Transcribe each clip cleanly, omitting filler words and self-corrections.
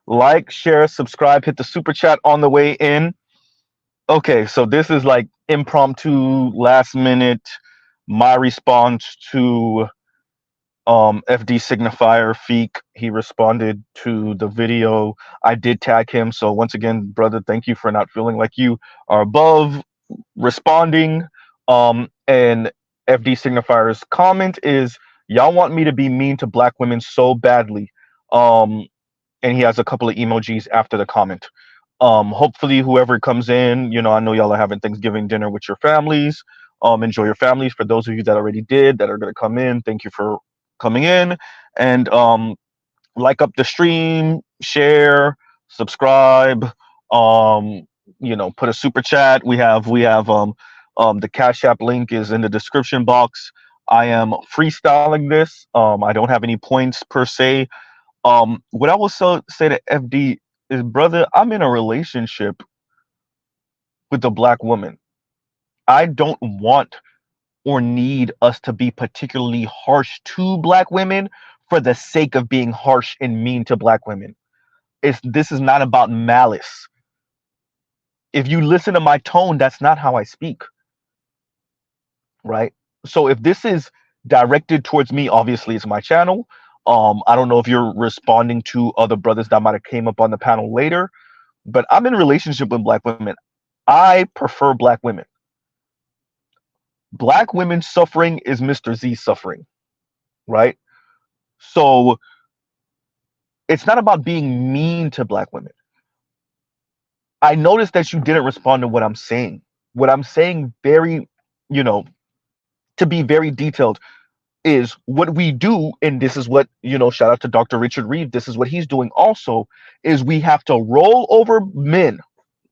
Like, share, subscribe, hit the super chat on the way in. Okay, so this is like impromptu, last minute, my response to FD signifier Feek. He responded to the video. I did tag him. So once again, brother, thank you for not feeling like you are above responding. And FD signifier's comment is, y'all want me to be mean to black women so badly. And he has a couple of emojis after the comment. Hopefully whoever comes in, I know y'all are having Thanksgiving dinner with your families. Enjoy your families. For those of you that already did, that are going to come in, thank you for coming in. And like up the stream, share, subscribe, put a super chat. We have the Cash App link is in the description box. I am freestyling this. I don't have any points per se. What I will say to FD is, brother, I'm in a relationship with a black woman. I don't want or need us to be particularly harsh to black women for the sake of being harsh and mean to black women. This is not about malice. If you listen to my tone, that's not how I speak. Right? So if this is directed towards me, obviously it's my channel. I don't know if you're responding to other brothers that might have came up on the panel later, but I'm in a relationship with black women. I prefer black women. Black women suffering is Mr. Z suffering, right? So it's not about being mean to black women. I noticed that you didn't respond to what I'm saying. What I'm saying very, to be very detailed, is what we do, and this is what, shout out to Dr. Richard Reeve, this is what he's doing also, is we have to roll over men,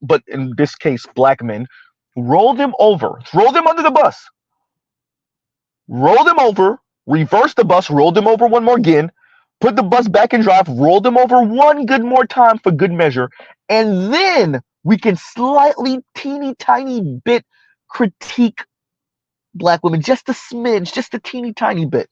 but in this case, black men, roll them over, throw them under the bus, roll them over, reverse the bus, roll them over one more again, put the bus back in drive, roll them over one good more time for good measure, and then we can slightly, teeny tiny bit critique black women, just a smidge, just a teeny tiny bit.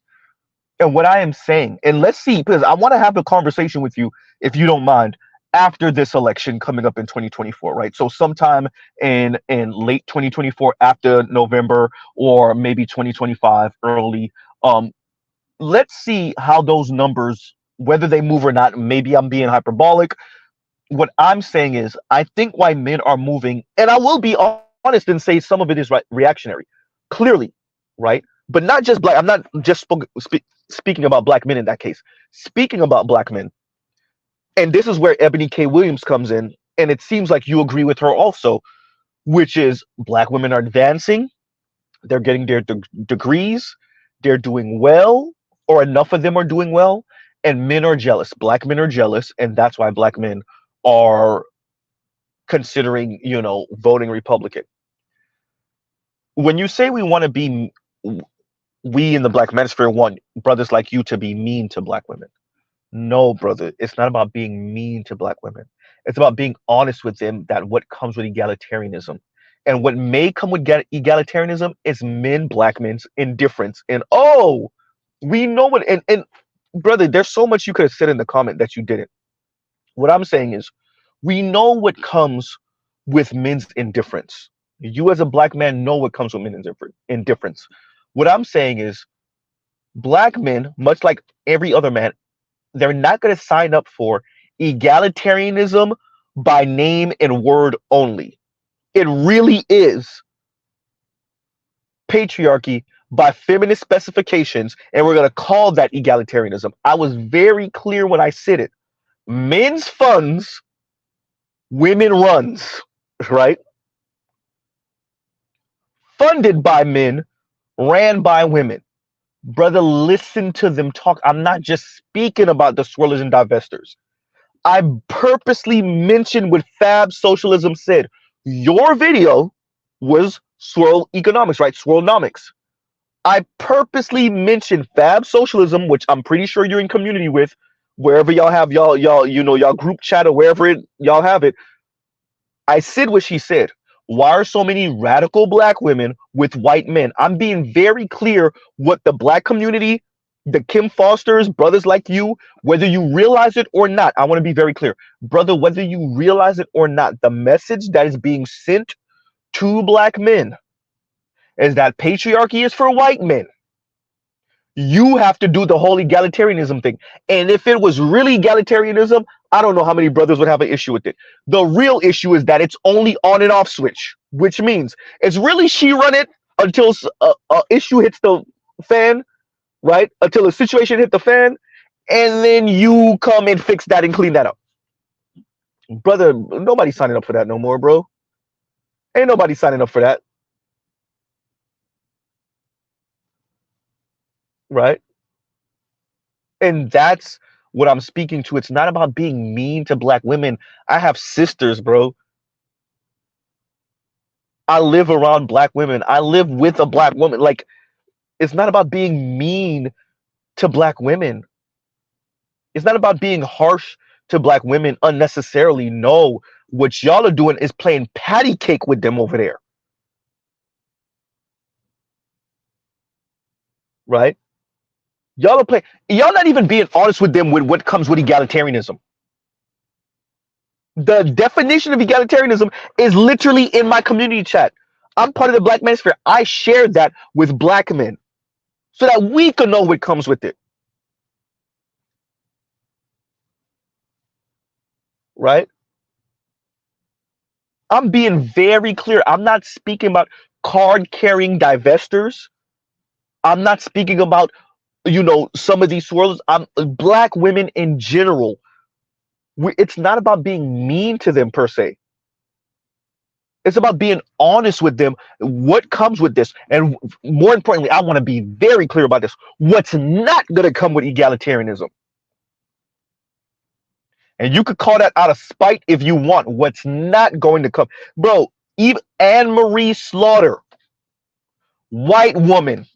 And what I am saying, and let's see, because I want to have a conversation with you, if you don't mind, after this election coming up in 2024, right? So sometime in late 2024, after November, or maybe 2025 early, let's see how those numbers, whether they move or not. Maybe I'm being hyperbolic. What I'm saying is, I think why men are moving, and I will be honest and say some of it is reactionary, clearly, right? But not just black. I'm not just speaking about black men in that case. Speaking about black men, and this is where Ebony K. Williams comes in, and it seems like you agree with her also, which is black women are advancing, they're getting their degrees, they're doing well, or enough of them are doing well, and men are jealous. Black men are jealous, and that's why black men are considering, voting Republican. When you say we want to be, we in the black manosphere want brothers like you to be mean to black women. No, brother, it's not about being mean to black women. It's about being honest with them that what comes with egalitarianism. And what may come with egalitarianism is black men's indifference. And we know what, and brother, there's so much you could have said in the comment that you didn't. What I'm saying is, we know what comes with men's indifference. You as a black man know what comes with men's indifference. What I'm saying is, black men, much like every other man, they're not going to sign up for egalitarianism by name and word only. It really is patriarchy by feminist specifications, and we're going to call that egalitarianism. I was very clear when I said it. Men's funds, women runs, right? Funded by men, ran by women. Brother, listen to them talk. I'm not just speaking about the swirlers and divestors. I purposely mentioned what Fab Socialism said. Your video was swirl economics, right? Swirlnomics. I purposely mentioned Fab Socialism, which I'm pretty sure you're in community with, wherever y'all have y'all group chat or wherever y'all have it. I said what she said. Why are so many radical black women with white men? I'm being very clear what the black community The Kim Fosters, brothers like you, whether you realize it or not, I want to be very clear. Brother, whether you realize it or not, the message that is being sent to black men is that patriarchy is for white men. You have to do the whole egalitarianism thing. And if it was really egalitarianism, I don't know how many brothers would have an issue with it. The real issue is that it's only on and off switch, which means it's really she run it until a issue hits the fan, right? Until a situation hit the fan, and then you come and fix that and clean that up. Brother, nobody's signing up for that no more, bro. Ain't nobody signing up for that, right? And that's what I'm speaking to. It's not about being mean to black women. I have sisters, bro. I live around black women. I live with a black woman. Like, it's not about being mean to black women. It's not about being harsh to black women unnecessarily. No, what y'all are doing is playing patty cake with them over there, right? Y'all are playing. Y'all not even being honest with them with what comes with egalitarianism. The definition of egalitarianism is literally in my community chat. I'm part of the Black Manosphere. I share that with black men so that we can know what comes with it, right? I'm being very clear. I'm not speaking about card carrying divestors. I'm not speaking about, some of these swirlers. I'm black women in general. It's not about being mean to them per se. It's about being honest with them. What comes with this? And more importantly, I want to be very clear about this. What's not going to come with egalitarianism? And you could call that out of spite if you want. What's not going to come? Bro, even Anne Marie Slaughter, white woman,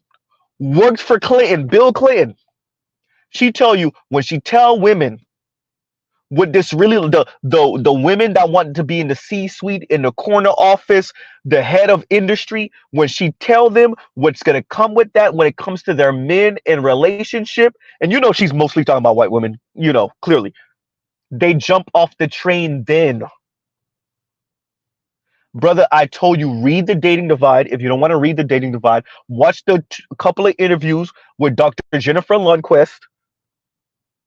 works for Clinton, Bill Clinton. She tell you, when she tell women what this really, the women that want to be in the C-suite, in the corner office, the head of industry, when she tell them what's going to come with that when it comes to their men in relationship, and she's mostly talking about white women, clearly, they jump off the train then. Brother, I told you, read The Dating Divide. If you don't want to read The Dating Divide, watch the couple of interviews with Dr. Jennifer Lundquist.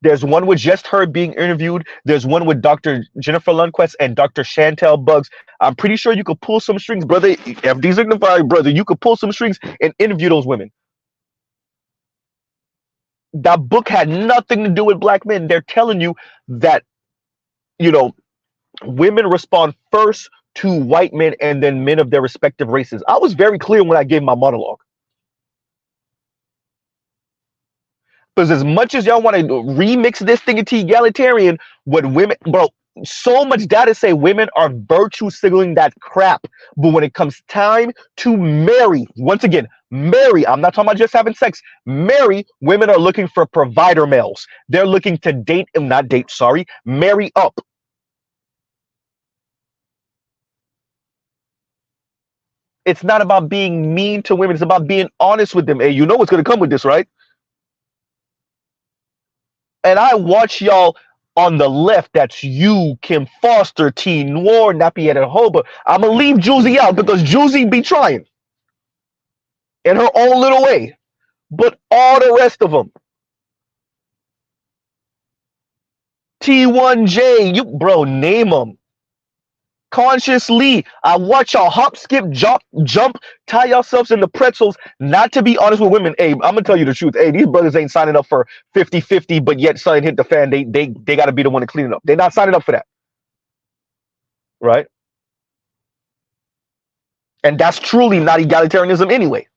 There's one with just her being interviewed. There's one with Dr. Jennifer Lundquist and Dr. Chantel Buggs. I'm pretty sure you could pull some strings, brother. If these are brother, you could pull some strings and interview those women. That book had nothing to do with black men. They're telling you that, women respond first to white men and then men of their respective races. I was very clear when I gave my monologue. Because as much as y'all want to remix this thing into egalitarian, what women, bro, so much data say women are virtue signaling that crap. But when it comes time to marry, once again, marry, I'm not talking about just having sex. Marry, women are looking for provider males. They're looking to marry up. It's not about being mean to women. It's about being honest with them. Hey, you know what's going to come with this, right? And I watch y'all on the left. That's you, Kim Foster, T. Noir, Nappy at Hoba. I'm going to leave Juicy out because Juicy be trying in her own little way. But all the rest of them. T1J, bro, name them. Consciously, I watch y'all hop, skip, jump, tie yourselves in the pretzels, not to be honest with women. Hey, I'm gonna tell you the truth. Hey, these brothers ain't signing up for 50-50, but yet something hit the fan. They gotta be the one to clean it up. They're not signing up for that. Right? And that's truly not egalitarianism anyway.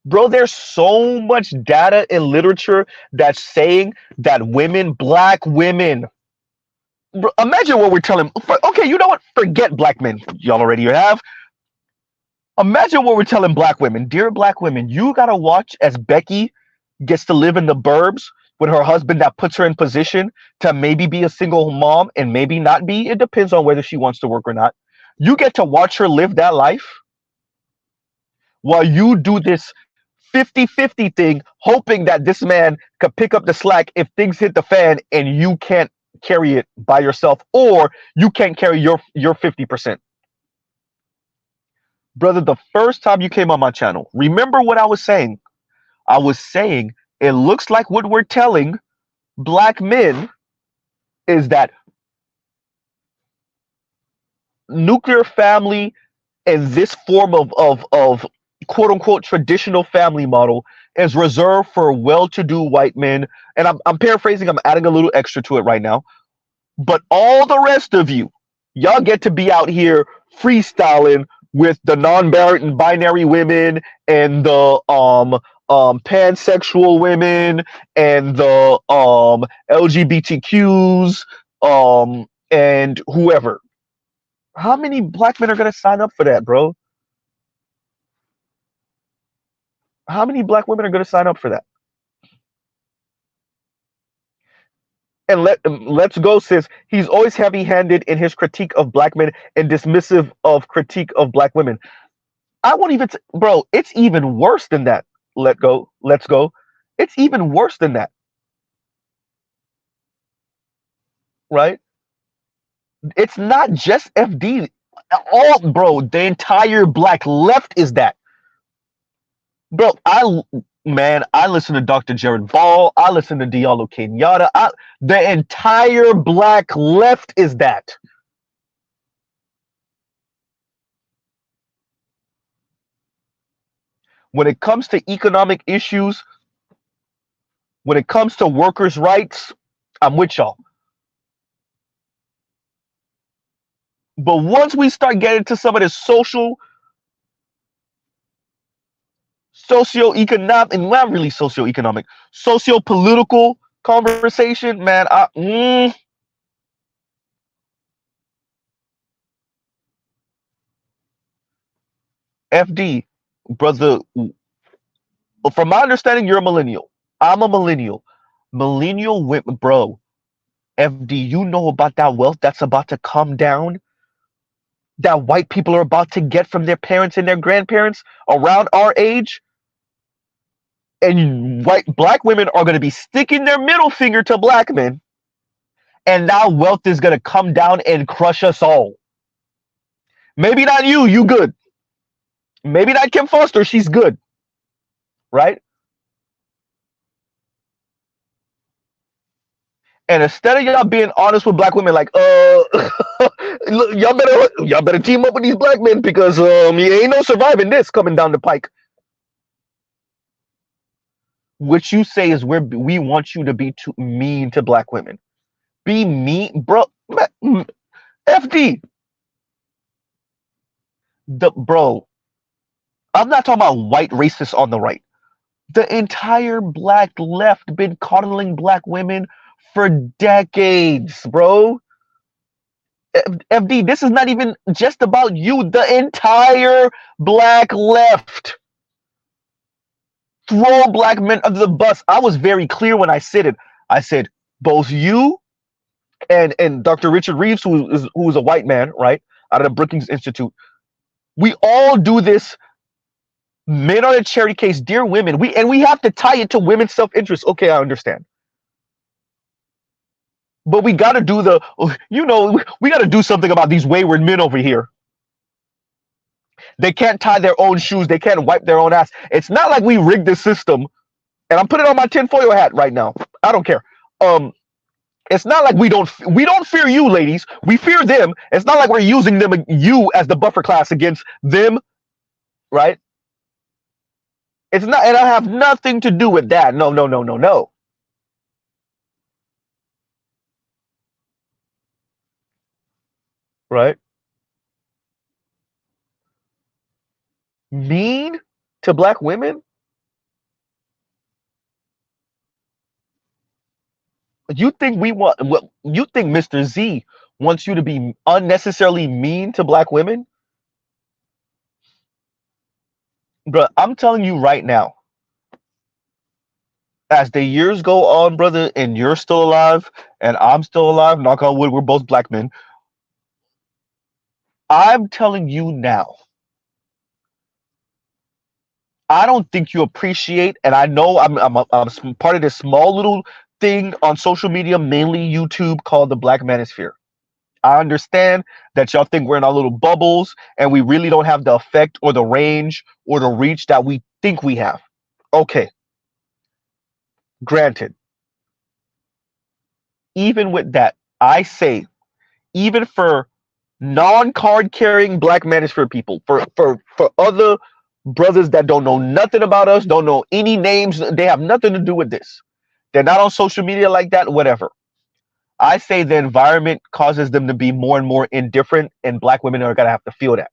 Bro, there's so much data in literature that's saying that women, black women, bro, imagine what we're telling. Okay, you know what? Forget black men. Y'all already have. Imagine what we're telling black women. Dear black women, you gotta watch as Becky gets to live in the burbs with her husband that puts her in position to maybe be a single mom and maybe not be. It depends on whether she wants to work or not. You get to watch her live that life. while you do this 50-50 thing, hoping that this man could pick up the slack if things hit the fan and you can't carry it by yourself, or you can't carry your 50%. Brother, the first time you came on my channel, remember what I was saying? I was saying it looks like what we're telling black men is that nuclear family and this form of quote unquote traditional family model is reserved for well-to-do white men. And I'm paraphrasing, I'm adding a little extra to it right now. But all the rest of you, y'all get to be out here freestyling with the non-binary women and the pansexual women and the LGBTQs and whoever. How many black men are gonna sign up for that, bro? How many black women are gonna sign up for that? And let's go, sis. He's always heavy-handed in his critique of black men and dismissive of critique of black women. I won't even, bro. It's even worse than that. Let's go. It's even worse than that, right? It's not just FD. All, bro. The entire black left is that, bro. I listen to Dr. Jared Ball. I listen to Diallo Kenyatta. The entire black left is that. When it comes to economic issues, when it comes to workers' rights, I'm with y'all. But once we start getting to some of this socio-economic, and not really socio-economic, socio-political conversation, man, FD, brother, from my understanding, you're a millennial. I'm a millennial. Millennial women, bro. FD, you know about that wealth that's about to come down, that white people are about to get from their parents and their grandparents around our age, and black women are going to be sticking their middle finger to black men, and that wealth is going to come down and crush us all. Maybe not you good. Maybe not Kim Foster, she's good, right? And instead of y'all being honest with black women, like, look, y'all better team up with these black men because you ain't no surviving this coming down the pike. What you say is we want you to be too mean to black women. Be mean, bro. FD, bro. I'm not talking about white racists on the right. The entire black left been coddling black women for decades, bro. FD, this is not even just about you. The entire black left throw black men under the bus. I was very clear when I said it. I said both you and Dr. Richard Reeves, who is a white man, right, out of the Brookings Institute. We all do this. Men on a cherry case, dear women. We have to tie it to women's self-interest. Okay, I understand. But we got to do we got to do something about these wayward men over here. They can't tie their own shoes. They can't wipe their own ass. It's not like we rigged the system. And I'm putting on my tinfoil hat right now. I don't care. It's not like we don't fear you, ladies. We fear them. It's not like we're using you as the buffer class against them, right? It's not, and I have nothing to do with that. No. Right? Mean to black women? You think you think Mr. Z wants you to be unnecessarily mean to black women? Bro, I'm telling you right now, as the years go on, brother, and you're still alive and I'm still alive, knock on wood, we're both black men. I'm telling you now, I don't think you appreciate, and I know I'm part of this small little thing on social media, mainly YouTube, called the Black Manosphere. I understand that y'all think we're in our little bubbles and we really don't have the effect or the range or the reach that we think we have. Okay, granted. Even with that, I say, even for non-card carrying Black Manosphere people, for other brothers that don't know nothing about us, don't know any names, they have nothing to do with this. They're not on social media like that, whatever. I say the environment causes them to be more and more indifferent, and Black women are gonna have to feel that.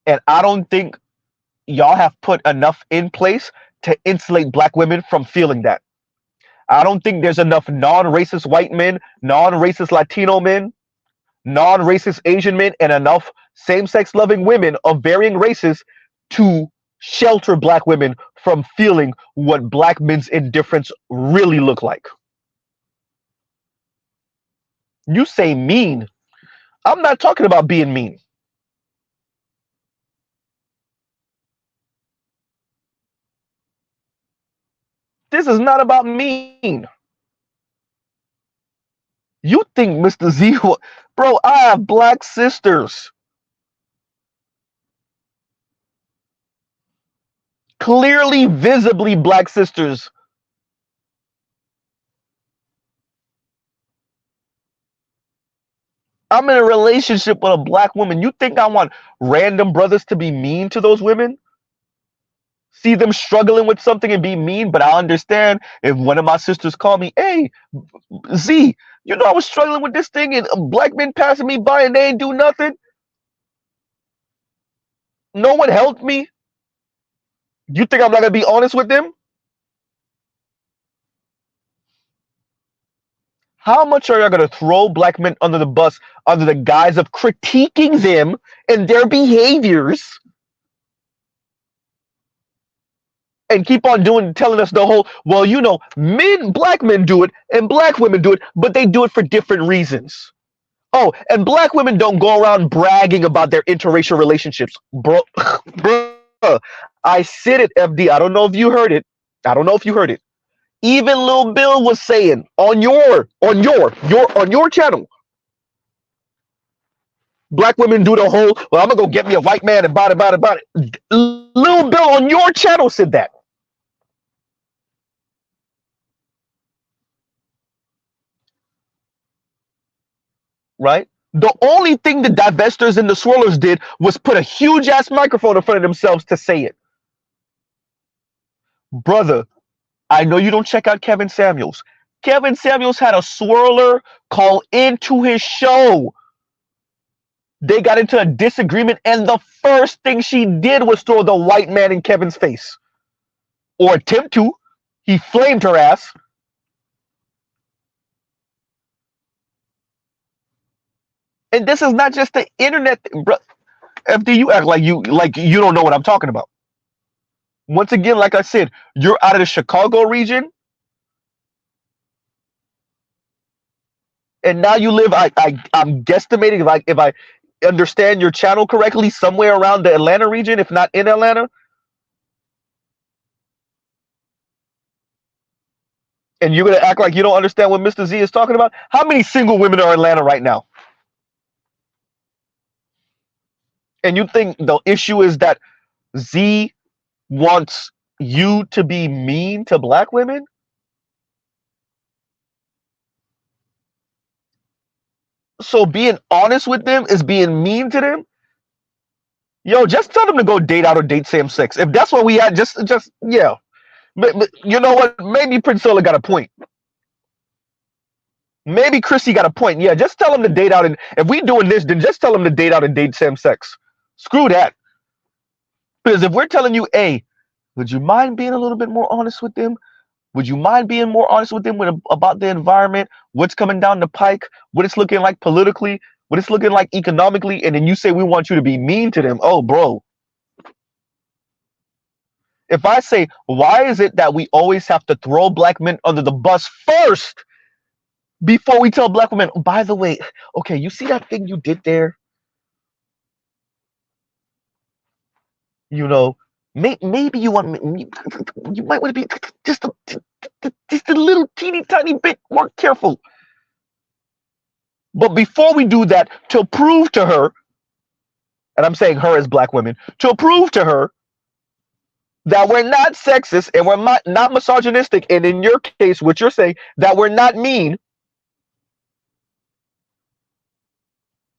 And I don't think y'all have put enough in place to insulate Black women from feeling that. I don't think there's enough non-racist white men, non-racist Latino men, non-racist Asian men, and enough same-sex loving women of varying races to shelter Black women from feeling what Black men's indifference really look like. You say mean. I'm not talking about being mean. This is not about mean. You think Mr. Z, bro, I have Black sisters. Clearly, visibly Black sisters. I'm in a relationship with a Black woman. You think I want random brothers to be mean to those women? See them struggling with something and be mean, but I understand if one of my sisters call me, hey, Z, you know I was struggling with this thing and Black men passing me by and they ain't do nothing. No one helped me. You think I'm not gonna be honest with them? How much are you gonna throw Black men under the bus under the guise of critiquing them and their behaviors and keep on telling us the whole, well, you know, Black men do it and Black women do it, but they do it for different reasons. Oh, and Black women don't go around bragging about their interracial relationships. Bro, bro, I said it, FD. I don't know if you heard it. I don't know if you heard it. Even Lil Bill was saying on your channel, Black women do the whole, well, I'm gonna go get me a white man and about it. Lil Bill on your channel said that. Right? The only thing the divestors and the swirlers did was put a huge ass microphone in front of themselves to say it. Brother, I know you don't check out Kevin Samuels. Kevin Samuels had a swirler call into his show. They got into a disagreement, and the first thing she did was throw the white man in Kevin's face. Or attempt to. He flamed her ass. And this is not just the internet, bro. FD, you act like you don't know what I'm talking about. Once again, like I said, you're out of the Chicago region, and now you live. I'm guesstimating, like, if I understand your channel correctly, somewhere around the Atlanta region, if not in Atlanta. And you're gonna act like you don't understand what Mr. Z is talking about. How many single women are in Atlanta right now? And you think the issue is that Z wants you to be mean to Black women? So being honest with them is being mean to them? Yo, just tell them to go date out or date same sex. If that's what we had, just yeah. But you know what? Maybe Prince Sola got a point. Maybe Chrissy got a point. Yeah, just tell them to date out, and if we doing this, then just tell them to date out and date same sex. Screw that. Because if we're telling you, hey, would you mind being a little bit more honest with them? Would you mind being more honest with them about the environment, what's coming down the pike, what it's looking like politically, what it's looking like economically, and then you say we want you to be mean to them? Oh, bro. If I say, why is it that we always have to throw Black men under the bus first before we tell Black women, oh, by the way, okay, you see that thing you did there? You know, maybe you you might want to be just just a little teeny tiny bit more careful. But before we do that, to prove to her, and I'm saying her as black women, to prove to her that we're not sexist and we're not misogynistic, and in your case, what you're saying, that we're not mean,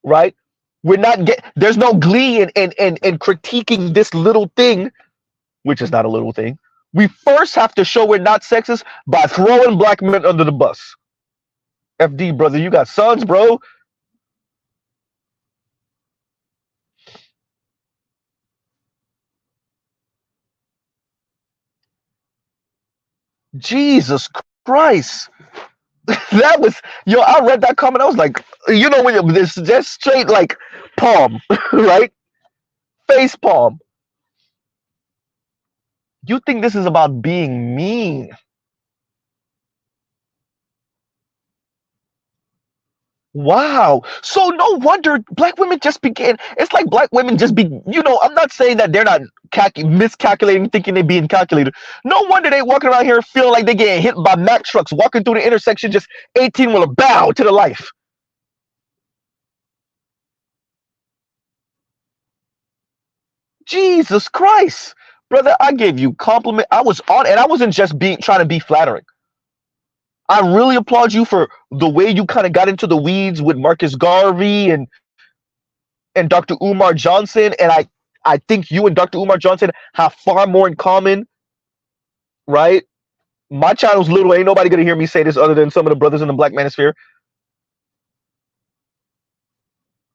right? We're not there's no glee in critiquing this little thing, which is not a little thing. We first have to show we're not sexist by throwing black men under the bus. FD, brother, you got sons, bro. Jesus Christ. That was, yo, I read that comment. I was like, you know, when this just straight like palm, right? Face palm. You think this is about being mean? Wow. So no wonder black women just begin. It's like black women just be, you know, I'm not saying that they're not miscalculating, thinking they're being calculated. No wonder they walking around here feeling like they getting hit by Mack trucks, walking through the intersection, just 18 with a bow to the life. Jesus Christ. Brother, I gave you compliment. I was on, and I wasn't just trying to be flattering. I really applaud you for the way you kind of got into the weeds with Marcus Garvey and Dr. Umar Johnson, and I think you and Dr. Umar Johnson have far more in common, right? My channel's little, ain't nobody gonna hear me say this other than some of the brothers in the Black Manosphere,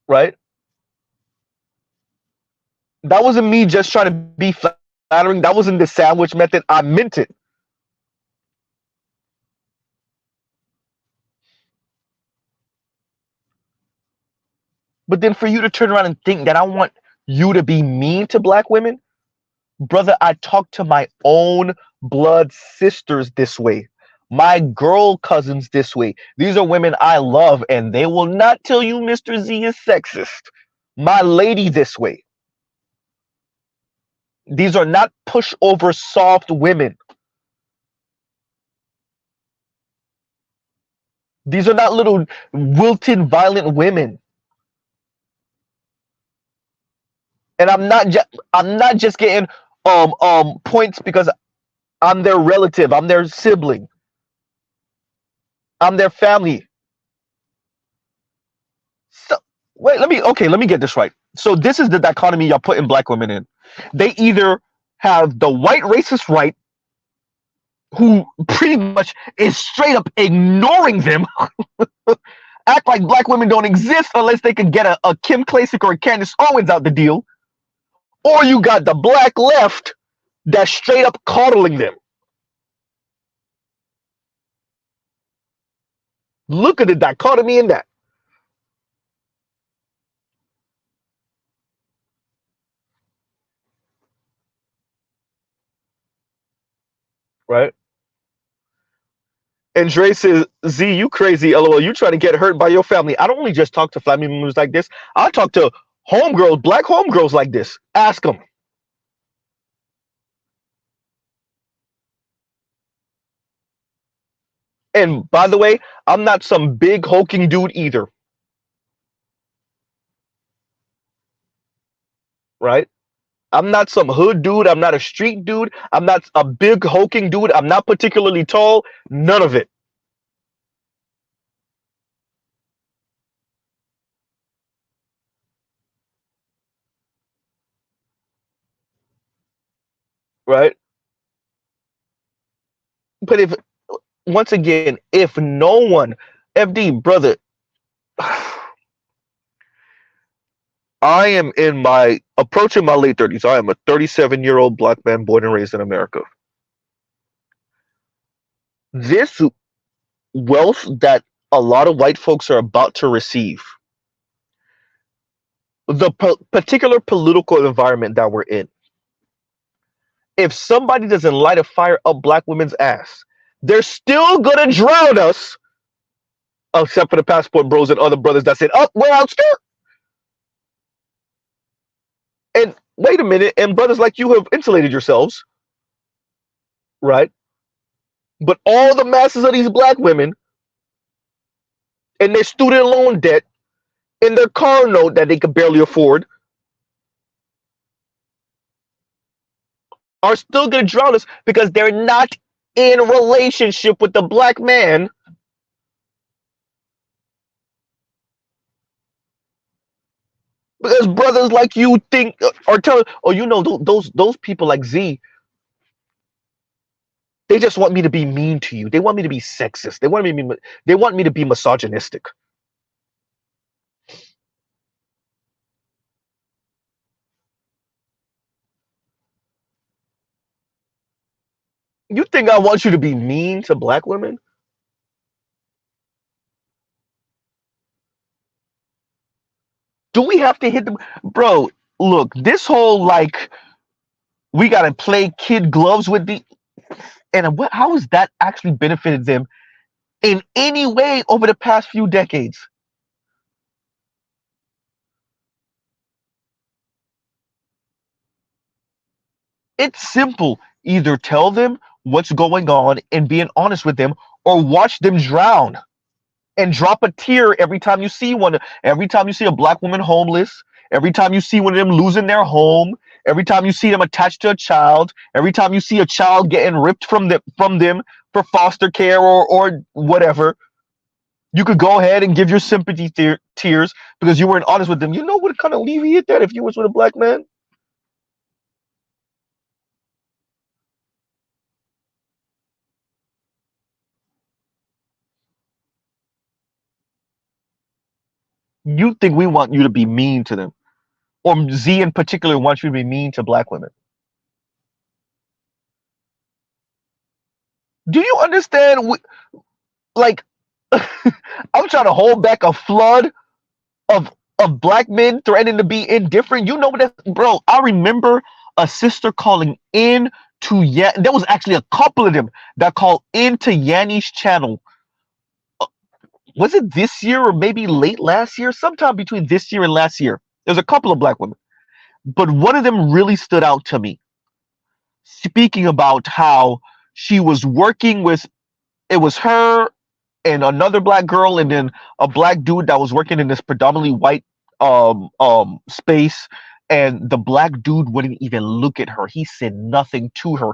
right? That wasn't me just trying to be flattering. That wasn't the sandwich method. I meant it. But then for you to turn around and think that I want you to be mean to black women, brother, I talk to my own blood sisters this way. My girl cousins this way. These are women I love, and they will not tell you Mr. Z is sexist. My lady this way. These are not pushover soft women. These are not little wilted violent women. And I'm not just getting points because I'm their relative, I'm their sibling, I'm their family. So wait, let me get this right. So this is the dichotomy y'all putting black women in. They either have the white racist right, who pretty much is straight up ignoring them, act like black women don't exist unless they can get a Kim Klacik or a Candace Owens out the deal, or you got the black left that's straight up coddling them. Look at the dichotomy in that. Right? And Dre says, Z, you crazy, LOL. You trying to get hurt by your family. I don't only just talk to family members like this. I talk to homegirls, black homegirls like this. Ask them. And by the way, I'm not some big hulking dude either. Right? I'm not some hood dude. I'm not a street dude. I'm not a big hulking dude. I'm not particularly tall. None of it. Right? But if, once again, if no one, FD, brother, I am in my approaching my late 30s. I am a 37-year-old black man born and raised in America. This wealth that a lot of white folks are about to receive, the particular political environment that we're in, if somebody doesn't light a fire up black women's ass, they're still gonna drown us, except for the passport bros and other brothers that said, "Oh, we're out skirt." And wait a minute, and brothers like you have insulated yourselves, right? But all the masses of these black women and their student loan debt and their car note that they could barely afford are still going to drown us because they're not in relationship with the black man. Because brothers like you think or tell, oh, you know, those people like Z, they just want me to be mean to you. They want me to be sexist. They want me to be misogynistic. You think I want you to be mean to black women? Do we have to hit them, bro? Look, this whole like we gotta play kid gloves with the and what? How has that actually benefited them in any way over the past few decades? It's simple. Either tell them what's going on and being honest with them, or watch them drown and drop a tear every time you see one. Every time you see a black woman homeless, every time you see one of them losing their home, every time you see them attached to a child, every time you see a child getting ripped from them for foster care or whatever, you could go ahead and give your sympathy tears because you weren't honest with them. You know what kind of alleviate that if you was with a black man? You think we want you to be mean to them, or Z in particular wants you to be mean to black women? Do you understand? Like, I'm trying to hold back a flood of black men threatening to be indifferent. You know what, bro? I remember a sister calling in to There was actually a couple of them that called into Yanni's channel. Was it this year or maybe late last year? Sometime between this year and last year. There's a couple of black women, but one of them really stood out to me, speaking about how she was working with. It was her and another black girl, and then a black dude that was working in this predominantly white space. And the black dude wouldn't even look at her. He said nothing to her.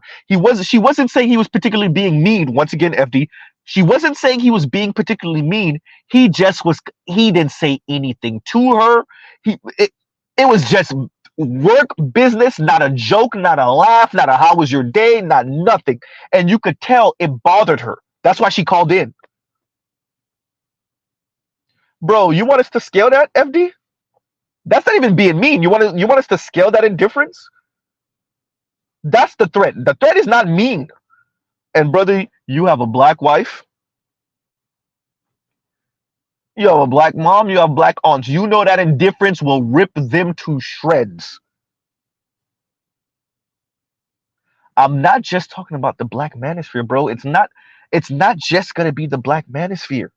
She wasn't saying he was particularly being mean. Once again, FD, she wasn't saying he was being particularly mean. He just was. He didn't say anything to her. It was just work business, not a joke, not a laugh, not a how was your day, not nothing. And you could tell it bothered her. That's why she called in. Bro, you want us to scale that, FD? That's not even being mean. You want us to scale that indifference? That's the threat. The threat is not mean. And brother, you have a black wife. You have a black mom. You have black aunts. You know that indifference will rip them to shreds. I'm not just talking about the black manosphere, bro. It's not just gonna be the black manosphere.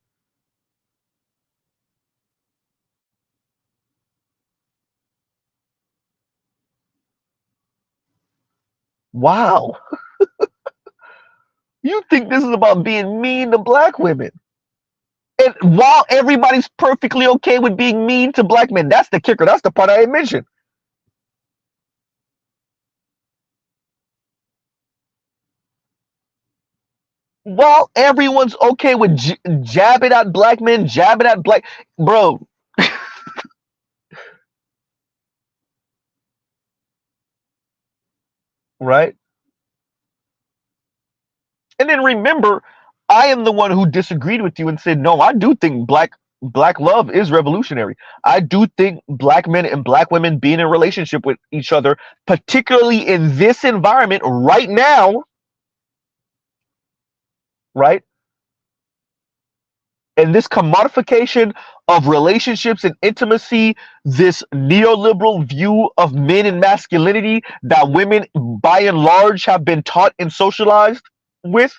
Wow. You think this is about being mean to black women? And while everybody's perfectly okay with being mean to black men, that's the kicker. That's the part I mentioned. While everyone's okay with jabbing at black men, jabbing at black, bro. Right? And then remember, I am the one who disagreed with you and said, no, I do think black love is revolutionary. I do think black men and black women being in a relationship with each other, particularly in this environment right now, right? And this commodification of relationships and intimacy, this neoliberal view of men and masculinity that women by and large have been taught and socialized with.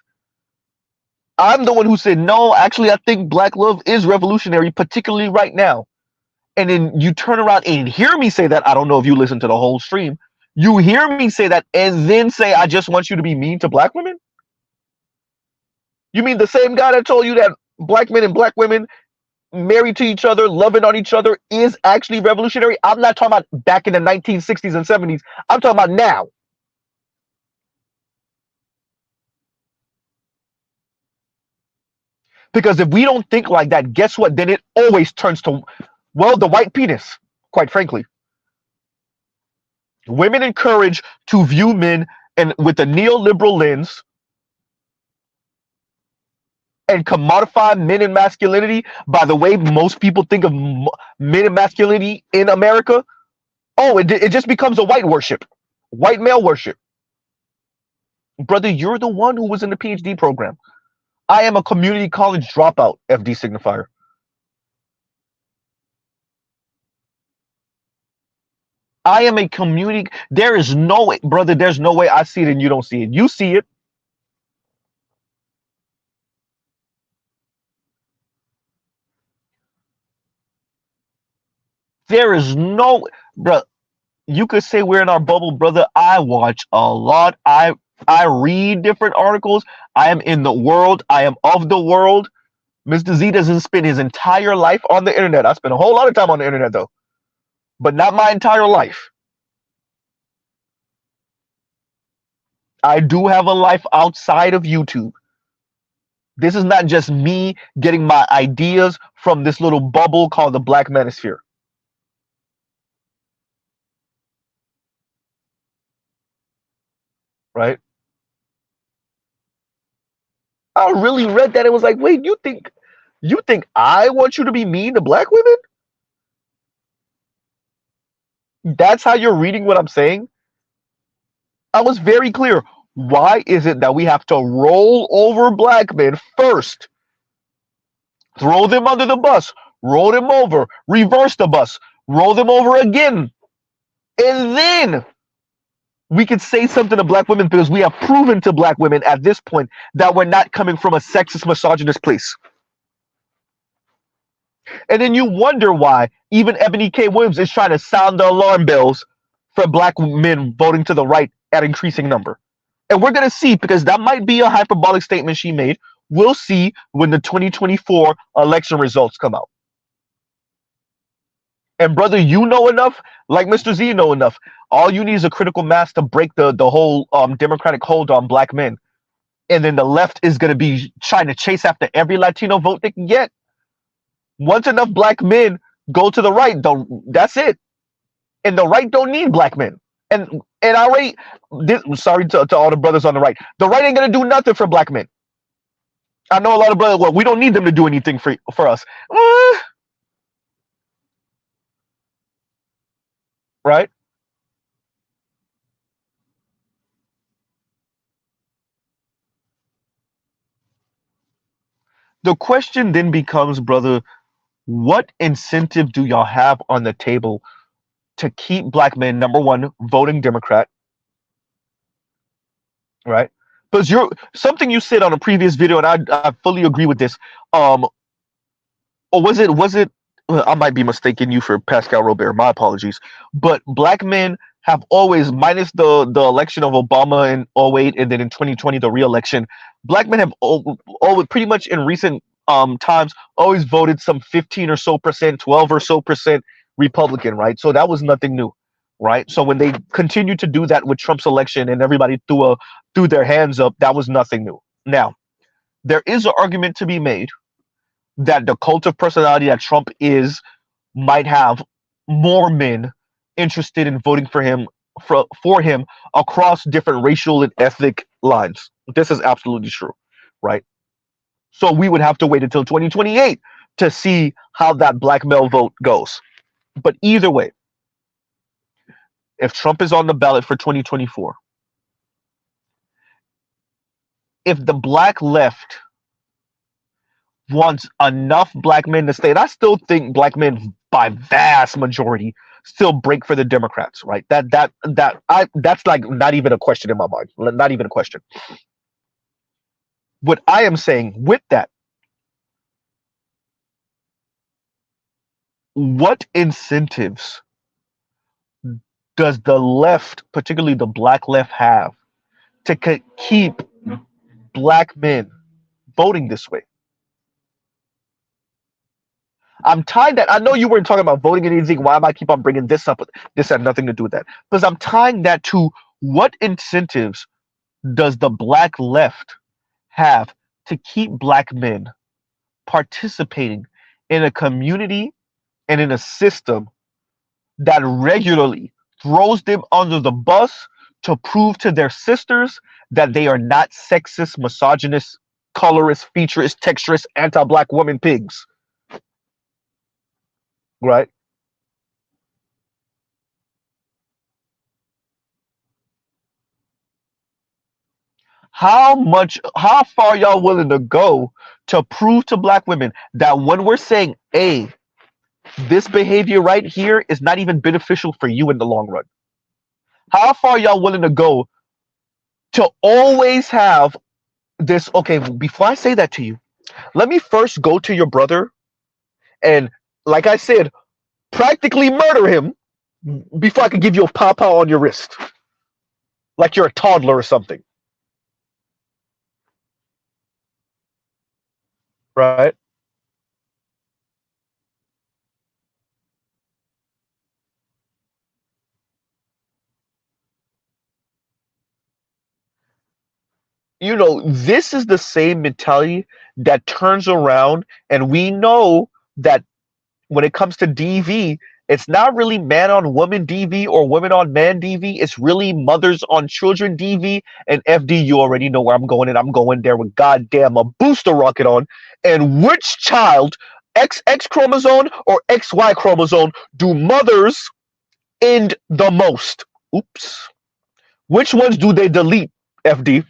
I'm the one who said, no, actually, I think black love is revolutionary, particularly right now. And then you turn around and hear me say that. I don't know if you listen to the whole stream. You hear me say that and then say, I just want you to be mean to black women? You mean the same guy that told you that black men and black women married to each other, loving on each other is actually revolutionary? I'm not talking about back in the 1960s and 70s. I'm talking about now. Because if we don't think like that, guess what? Then it always turns to, well, the white penis, quite frankly. Women encouraged to view men and with a neoliberal lens and commodify men and masculinity by the way most people think of men and masculinity in America. Oh, it just becomes a white worship, white male worship. Brother, you're the one who was in the PhD program. I am a community college dropout, FD signifier. I am a community. There is no way, brother, there's no way I see it and you don't see it. You see it. There is no, bro. You could say we're in our bubble, brother. I watch a lot. I read different articles. I am in the world. I am of the world. Mr. Z doesn't spend his entire life on the internet. I spend a whole lot of time on the internet though, but not my entire life. I do have a life outside of YouTube. This is not just me getting my ideas from this little bubble called the Black Manosphere. Right? I really read that. It was like, wait, you think I want you to be mean to black women? That's how you're reading what I'm saying? I was very clear. Why is it that we have to roll over black men first? Throw them under the bus, roll them over, reverse the bus, roll them over again. And then we could say something to black women because we have proven to black women at this point that we're not coming from a sexist, misogynist place. And then you wonder why even Ebony K. Williams is trying to sound the alarm bells for black men voting to the right at increasing number. And we're going to see, because that might be a hyperbolic statement she made. We'll see when the 2024 election results come out. And brother, you know enough, like Mr. Z know enough. All you need is a critical mass to break the whole democratic hold on black men. And then the left is going to be trying to chase after every Latino vote they can get. Once enough black men go to the right, that's it. And the right don't need black men. And already, sorry to all the brothers on the right. The right ain't going to do nothing for black men. I know a lot of brothers, well, we don't need them to do anything for us. Right? The question then becomes, brother, what incentive do y'all have on the table to keep black men, number one, voting Democrat, right? Because you're something you said on a previous video, and I fully agree with this. Or was it? I might be mistaking you for Pascal Robert. My apologies. But black men have always, minus the election of Obama in 08 and then in 2020 the re-election, black men have always pretty much in recent times always voted some 15 or so percent, 12 or so percent Republican, right? So that was nothing new, right? So when they continued to do that with Trump's election and everybody threw their hands up, that was nothing new. Now, there is an argument to be made that the cult of personality that Trump is might have more men interested in voting for him across different racial and ethnic lines. This is absolutely true, right? So we would have to wait until 2028 to see how that black male vote goes. But either way, if Trump is on the ballot for 2024, if the black left wants enough black men to stay, and I still think black men by vast majority still break for the Democrats, right? That's like not even a question in my mind. Not even a question. What I am saying with that, what incentives does the left, particularly the black left, have to keep black men voting this way? I'm tying that. I know you weren't talking about voting and anything. Why am I keep on bringing this up? This had nothing to do with that. Because I'm tying that to what incentives does the black left have to keep black men participating in a community and in a system that regularly throws them under the bus to prove to their sisters that they are not sexist, misogynist, colorist, featurist, texturist, anti-black woman pigs. Right? How far y'all willing to go to prove to black women that when we're saying, hey, this behavior right here is not even beneficial for you in the long run? How far y'all willing to go to always have this? Okay, before I say that to you, let me first go to your brother and, like I said, practically murder him before I can give you a pow on your wrist, like you're a toddler or something. Right? This is the same mentality that turns around, and we know that when it comes to DV, it's not really man on woman DV or woman on man DV. It's really mothers on children DV. And FD, you already know where I'm going, and I'm going there with goddamn a booster rocket on. And which child, XX chromosome or XY chromosome, do mothers end the most? Oops. Which ones do they delete, FD?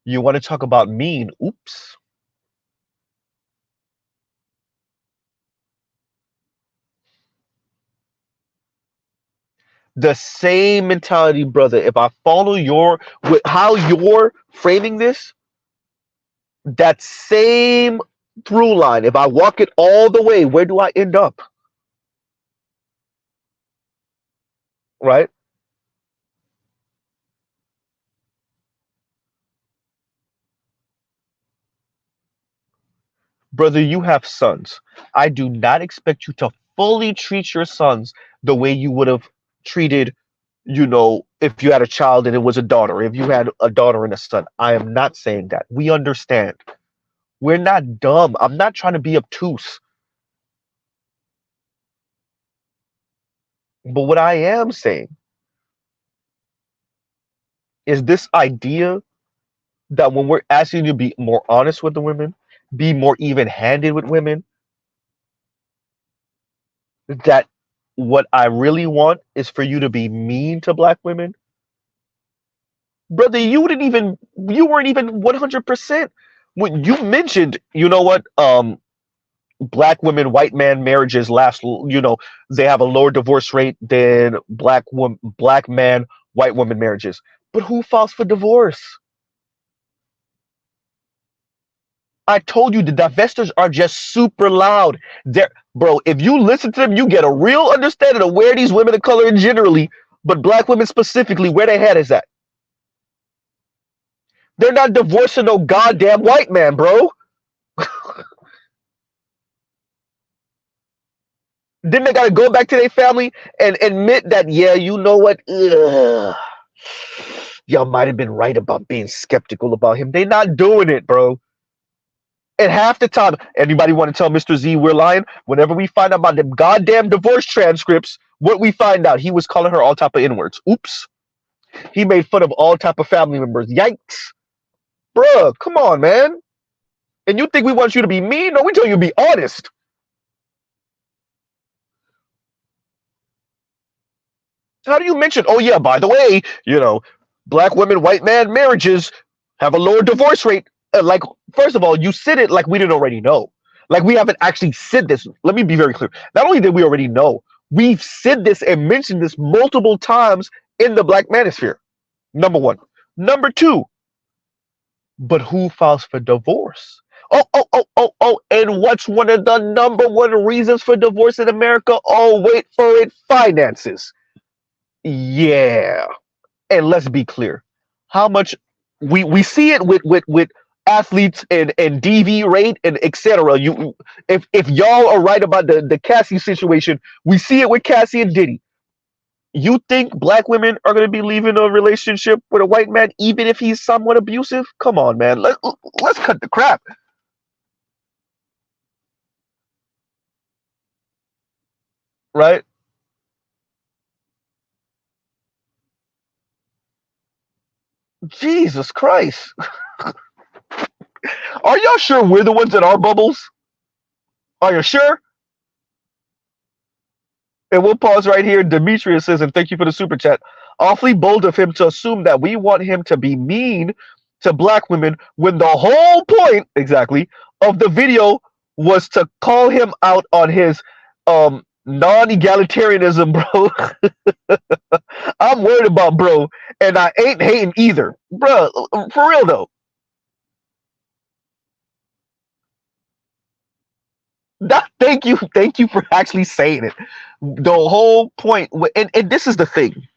You want to talk about mean? Oops. The same mentality, brother. If I follow with how you're framing this, that same through line, if I walk it all the way, where do I end up? Right? Brother, you have sons. I do not expect you to fully treat your sons the way you would have treated, if you had a child and it was a daughter, if you had a daughter and a son. I am not saying that. We understand. We're not dumb. I'm not trying to be obtuse. But what I am saying is this idea that when we're asking you to be more honest with the women, be more even-handed with women, that what I really want is for you to be mean to black women. Brother, you weren't even 100% when you mentioned, black women, white man marriages last, they have a lower divorce rate than black man, white woman marriages. But who files for divorce? I told you the divestors are just super loud. Bro, if you listen to them, you get a real understanding of where these women of color generally, but black women specifically, where their head is at. They're not divorcing no goddamn white man, bro. Then they gotta go back to their family and admit that, yeah, you know what? Ugh. Y'all might have been right about being skeptical about him. They not doing it, bro. And half the time, anybody want to tell Mr. Z we're lying? Whenever we find out about the goddamn divorce transcripts, what we find out, he was calling her all type of N-words. Oops. He made fun of all type of family members. Yikes. Bruh, come on, man. And you think we want you to be mean? No, we tell you to be honest. How do you mention, oh yeah, by the way, black women, white man marriages have a lower divorce rate? Like, first of all, you said it like we didn't already know. Like we haven't actually said this. Let me be very clear. Not only did we already know, we've said this and mentioned this multiple times in the black manosphere. Number one. Number two, but who files for divorce? And what's one of the number one reasons for divorce in America? Oh, wait for it, finances. Yeah. And let's be clear. How much we see it with athletes and DV rate and etc. You if y'all are right about the Cassie situation, we see it with Cassie and Diddy. You think black women are going to be leaving a relationship with a white man even if he's somewhat abusive? Come on, man. Let's cut the crap, right? Jesus Christ. Are y'all sure we're the ones that are bubbles? Are you sure? And we'll pause right here. Demetrius says, and thank you for the super chat. Awfully bold of him to assume that we want him to be mean to black women when the whole point, exactly, of the video was to call him out on his non-egalitarianism, bro. I'm worried about bro, and I ain't hating either. Bro, for real though. Thank you for actually saying it. The whole point, and this is the thing.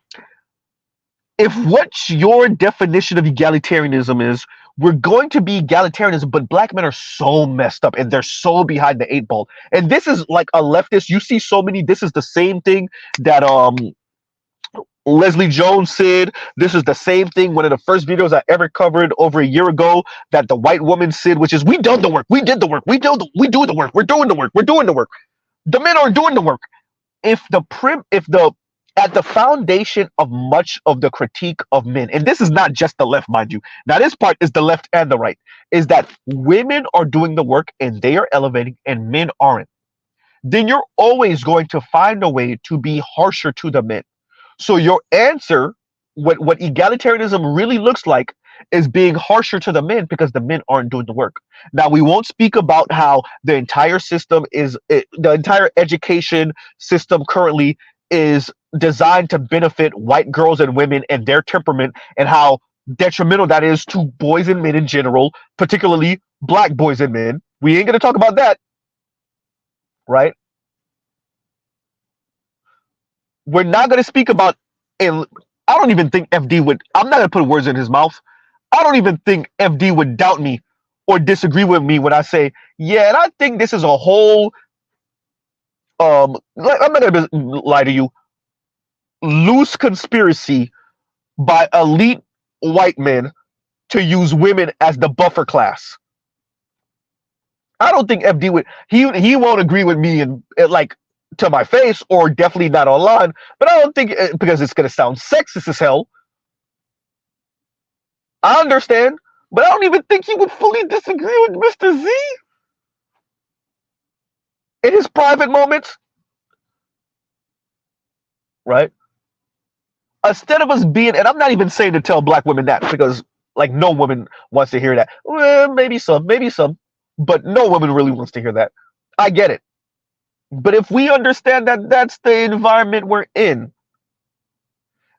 If what your definition of egalitarianism is, we're going to be egalitarianism, but black men are so messed up and they're so behind the eight ball. And this is like a leftist. You see so many. This is the same thing that Leslie Jones said. This is the same thing. One of the first videos I ever covered over a year ago that the white woman said, which is, "We done the work. We did the work. We do the work. We're doing the work. We're doing the work. The men are doing the work." If the at the foundation of much of the critique of men, and this is not just the left, mind you. Now this part is the left and the right, is that women are doing the work and they are elevating and men aren't. Then you're always going to find a way to be harsher to the men. So your answer, what egalitarianism really looks like, is being harsher to the men because the men aren't doing the work. Now we won't speak about how the entire system the entire education system currently is designed to benefit white girls and women and their temperament, and how detrimental that is to boys and men in general, particularly black boys and men. We ain't gonna talk about that, right? We're not going to speak about, and I don't even think FD would, I'm not going to put words in his mouth. I don't even think FD would doubt me or disagree with me when I say, yeah, and I think this is a whole, I'm not going to lie to you, loose conspiracy by elite white men to use women as the buffer class. I don't think FD would, he won't agree with me and like, to my face, or definitely not online, but I don't think, because it's going to sound sexist as hell. I understand, but I don't even think he would fully disagree with Mr. Z in his private moments, right? Instead of us being, and I'm not even saying to tell black women that, because like no woman wants to hear that. Well, maybe some, but no woman really wants to hear that. I get it. But if we understand that that's the environment we're in,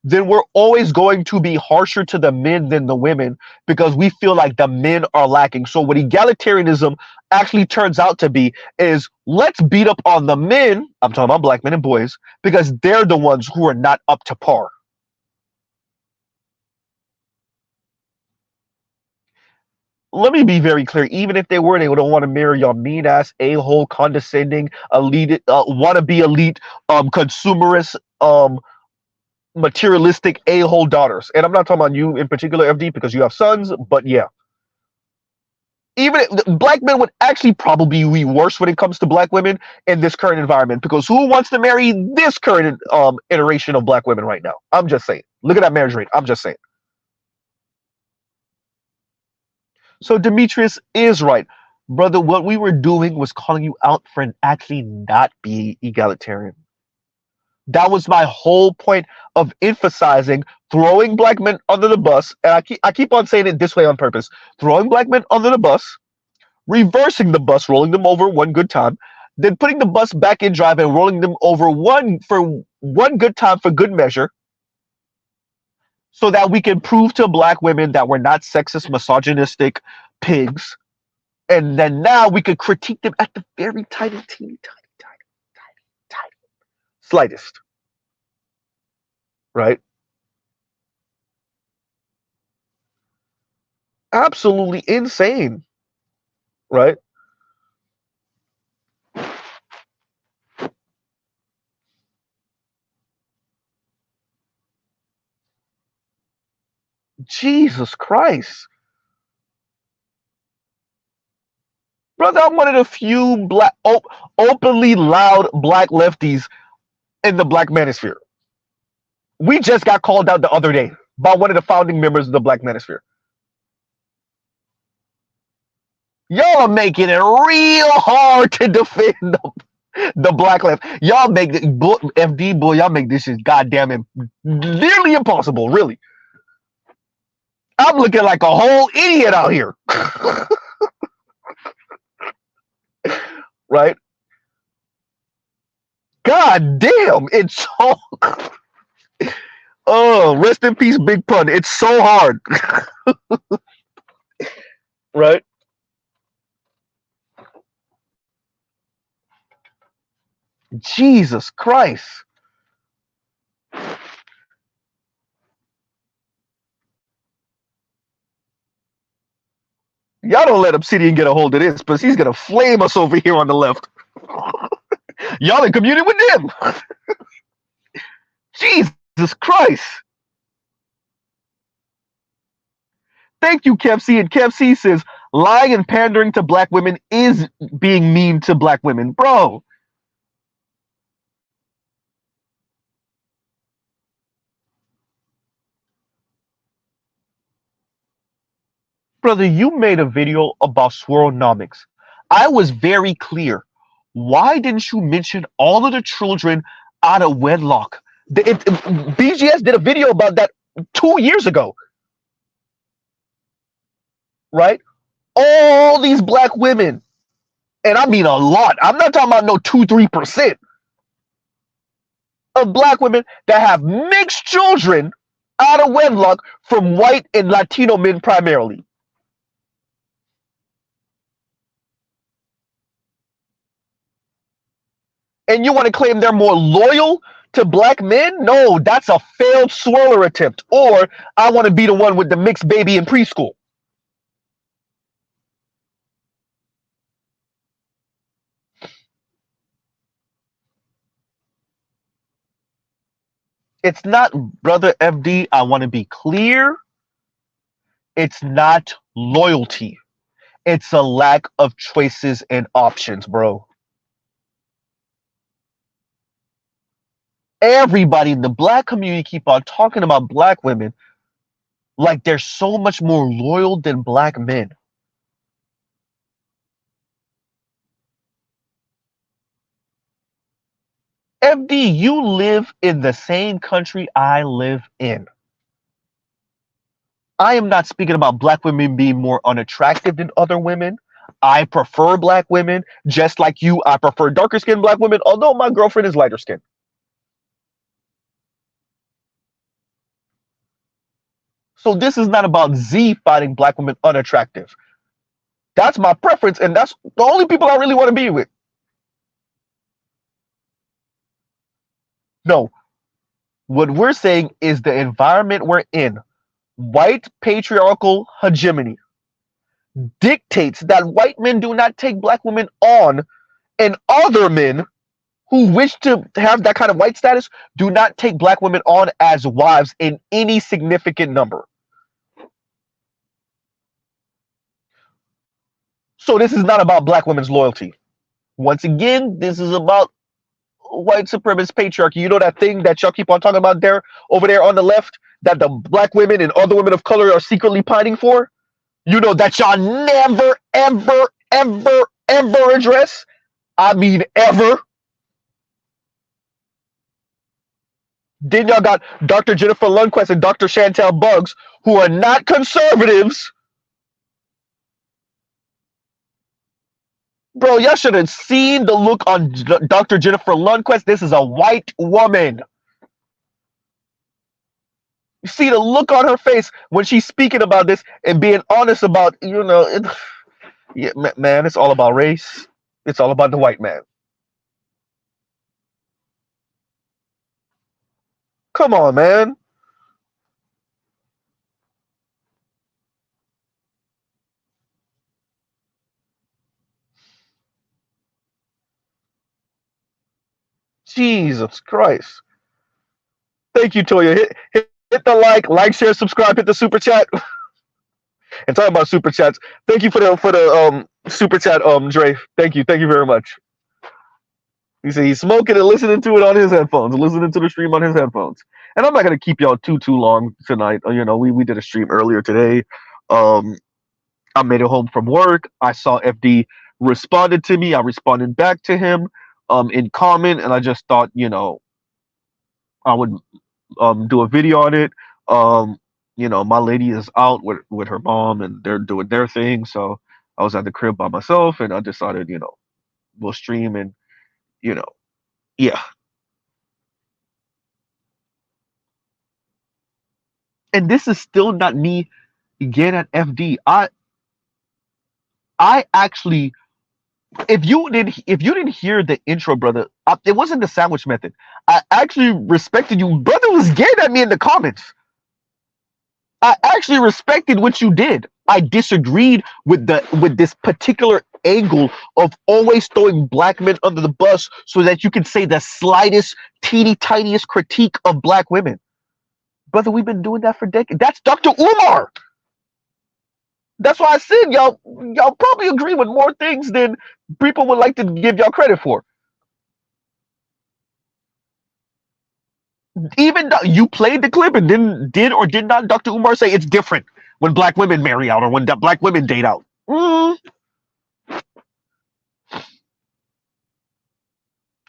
then we're always going to be harsher to the men than the women because we feel like the men are lacking. So what egalitarianism actually turns out to be is, let's beat up on the men, I'm talking about black men and boys, because they're the ones who are not up to par. Let me be very clear. Even if they were, they don't want to marry your mean ass, a-hole, condescending, elite, wannabe elite, consumerist, materialistic a-hole daughters. And I'm not talking about you in particular, FD, because you have sons, but yeah. Even black men would actually probably be worse when it comes to black women in this current environment, because who wants to marry this current iteration of black women right now? I'm just saying. Look at that marriage rate. I'm just saying. So Demetrius is right. Brother, what we were doing was calling you out for actually not being egalitarian. That was my whole point of emphasizing throwing black men under the bus. And I keep on saying it this way on purpose. Throwing black men under the bus, reversing the bus, rolling them over one good time, then putting the bus back in drive and rolling them over one good time for good measure, so that we can prove to black women that we're not sexist, misogynistic pigs, And then now we could critique them at the very tiny, slightest, right? Absolutely insane, right? Jesus Christ. Brother, I'm one of the few openly loud black lefties in the black manosphere. We just got called out the other day by one of the founding members of the black manosphere. Y'all are making it real hard to defend the black left. Y'all make the FD boy. Y'all make this shit goddamn nearly impossible. Really, I'm looking like a whole idiot out here. Right? God damn, it's so. Oh, rest in peace, Big Pun. It's so hard. Right? Jesus Christ. Y'all don't let Obsidian get a hold of this, because he's gonna flame us over here on the left. Y'all in communion with them. Jesus Christ. Thank you, Kev C. And Kev C says, lying and pandering to black women is being mean to black women. Bro. Brother, you made a video about swirlonomics. I was very clear. Why didn't you mention all of the children out of wedlock? BGS did a video about that 2 years ago. Right? All these black women, and I mean a lot. I'm not talking about no 2-3% of black women that have mixed children out of wedlock from white and Latino men primarily. And you want to claim they're more loyal to black men? No, that's a failed swirler attempt. Or I want to be the one with the mixed baby in preschool. It's not, brother FD, I want to be clear. It's not loyalty. It's a lack of choices and options, bro. Everybody in the black community keep on talking about black women like they're so much more loyal than black men. FD, you live in the same country I live in. I am not speaking about black women being more unattractive than other women. I prefer black women. Just like you, I prefer darker skinned black women, although my girlfriend is lighter skinned. So this is not about Z finding black women unattractive. That's my preference, and that's the only people I really want to be with. No. What we're saying is the environment we're in, white patriarchal hegemony, dictates that white men do not take black women on, and other men who wish to have that kind of white status do not take black women on as wives in any significant number. So this is not about black women's loyalty. Once again, this is about white supremacist patriarchy. You know that thing that y'all keep on talking about there, over there on the left, that the black women and other women of color are secretly pining for? You know that y'all never, ever, ever, ever address? I mean, ever. Then y'all got Dr. Jennifer Lundquist and Dr. Chantel Buggs, who are not conservatives. Bro, y'all should have seen the look on Dr. Jennifer Lundquist. This is a white woman. You see the look on her face when she's speaking about this and being honest about, Yeah, man, it's all about race. It's all about the white man. Come on, man. Jesus Christ. Thank you, Toya. Hit the like, share, subscribe, hit the super chat. And talking about super chats, thank you for the super chat, Dre. Thank you very much. You see, he's smoking and listening to it on his headphones, listening to the stream on his headphones. And I'm not gonna keep y'all too long tonight. You know, we did a stream earlier today. Um, I made it home from work. I saw FD responded to me. I responded back to him in comment, and I just thought, you know, I would do a video on it. Um, you know, my lady is out with her mom, and they're doing their thing. So I was at the crib by myself, and I decided, you know, we'll stream, and you know, yeah. And this is still not me again at FD. I actually, if you didn't hear the intro, brother, it wasn't the sandwich method. I actually respected you. Brother was getting at me in the comments. I actually respected what you did. I disagreed with this particular angle of always throwing black men under the bus so that you can say the slightest, teeny tiniest critique of black women. Brother, we've been doing that for decades. That's Dr. Umar. That's why I said y'all probably agree with more things than people would like to give y'all credit for. Even though you played the clip and did or did not Dr. Umar say it's different when black women marry out or when black women date out?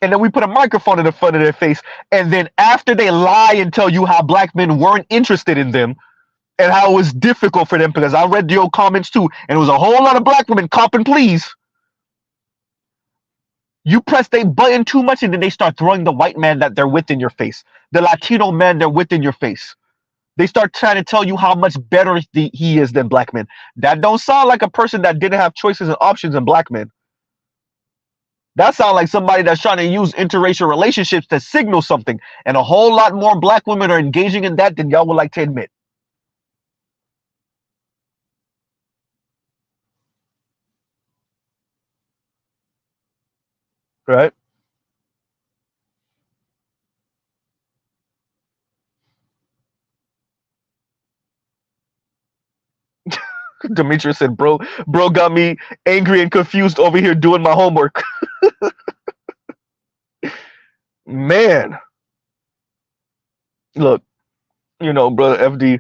And then we put a microphone in the front of their face, and then after they lie and tell you how black men weren't interested in them and how it was difficult for them, because I read the old comments too, and it was a whole lot of black women copping please. You press they button too much, and then they start throwing the white man that they're with in your face, the Latino man they're with in your face. They start trying to tell you how much better he is than black men. That don't sound like a person that didn't have choices and options in black men. That sounds like somebody that's trying to use interracial relationships to signal something. And a whole lot more black women are engaging in that than y'all would like to admit. Right? Demetrius said, bro got me angry and confused over here doing my homework. Man. Look, you know, brother FD,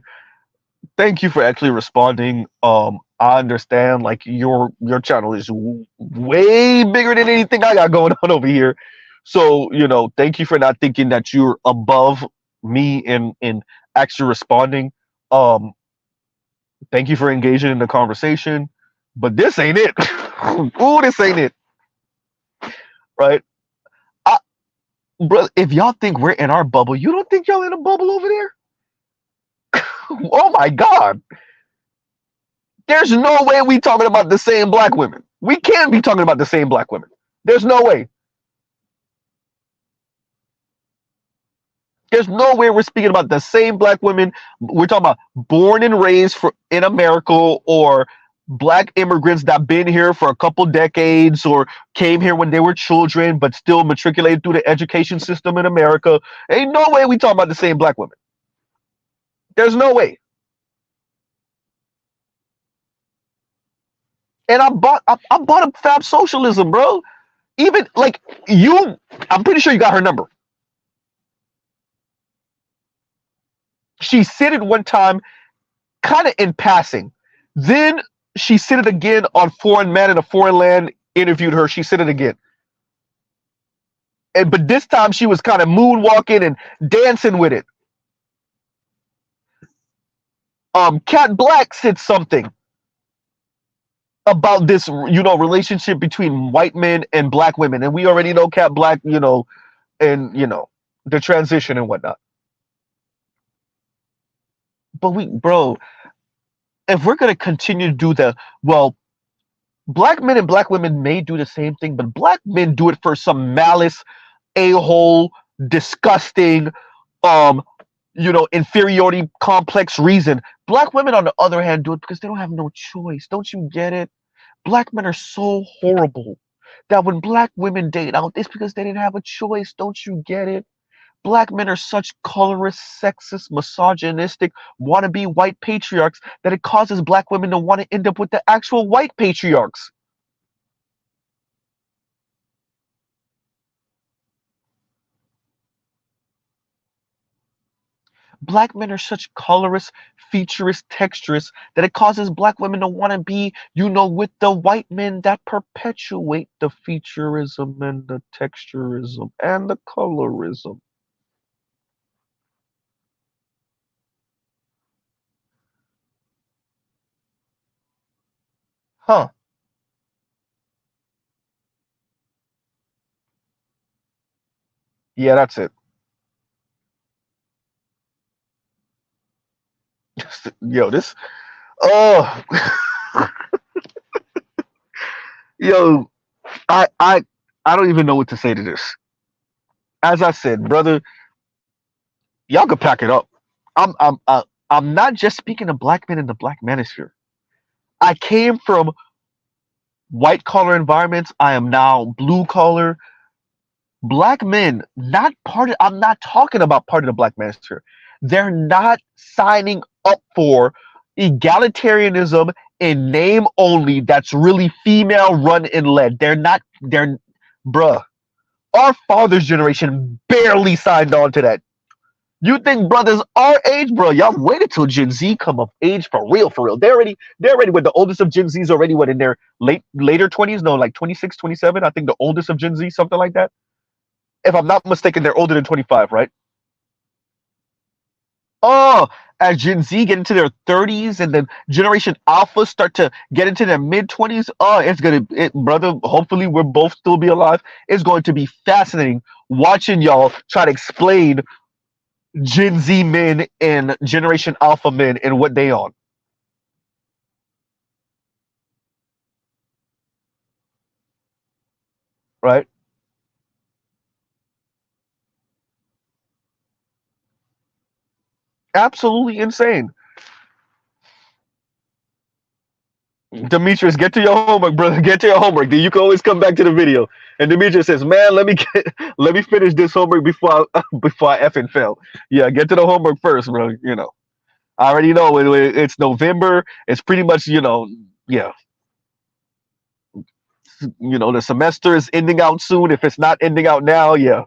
thank you for actually responding. I understand like your channel is way bigger than anything I got going on over here. So, you know, thank you for not thinking that you're above me in actually responding. Um, thank you for engaging in the conversation. But this ain't it. Ooh, this ain't it. Right? I, bro, if y'all think we're in our bubble, you don't think y'all in a bubble over there? Oh my God. There's no way we talking about the same black women. We can't be talking about the same black women. There's no way. There's no way we're speaking about the same black women. We're talking about born and raised in America, or black immigrants that been here for a couple decades or came here when they were children but still matriculated through the education system in America. Ain't no way we talking about the same black women. There's no way. And I bought up Fab Socialism, bro. Even like you, I'm pretty sure you got her number. She said it one time, kind of in passing. Then she said it again on Foreign Man in a Foreign Land interviewed her. She said it again. But this time she was kind of moonwalking and dancing with it. Cat Black said something about this, you know, relationship between white men and black women. And we already know Cat Black, you know, and, you know, the transition and whatnot. But bro, if we're going to continue to do well, Black men and black women may do the same thing, but black men do it for some malice, a-hole, disgusting, um, inferiority complex reason. Black women, on the other hand, do it because they don't have no choice. Don't you get it? Black men are so horrible that when black women date out, it's because they didn't have a choice. Don't you get it? Black men are such colorist, sexist, misogynistic, wannabe white patriarchs that it causes black women to want to end up with the actual white patriarchs. Black men are such colorist, featurist, texturist that it causes black women to want to be, with the white men that perpetuate the featurism and the texturism and the colorism. Huh. Yeah, that's it. Yo, this. Oh, yo, I, I, I don't even know what to say to this. As I said, brother, y'all could pack it up. I'm not just speaking of black men in the black manosphere. I came from white collar environments. I am now blue collar. Black men, not part of, I'm not talking about part of the black manosphere. They're not signing up for egalitarianism in name only that's really female run and led. Bruh. Our father's generation barely signed on to that. You think brothers our age, bro? Y'all waited till Gen Z come of age for real, for real. They're already with the oldest of Gen Z's already what in their later 20s, no, like 26, 27. I think the oldest of Gen Z, something like that. If I'm not mistaken, they're older than 25, right? Oh, as Gen Z get into their 30s and then Generation Alpha start to get into their mid 20s, oh, brother. Hopefully, we'll both still be alive. It's going to be fascinating watching y'all try to explain Gen Z men and Generation Alpha men and what they on, right? Absolutely insane. Demetrius, get to your homework, brother. Get to your homework. You can always come back to the video. And Demetrius says, "Man, let me finish this homework before I before I effing fail." Yeah, get to the homework first, bro. I already know it's November. It's pretty much yeah. The semester is ending out soon. If it's not ending out now, yeah.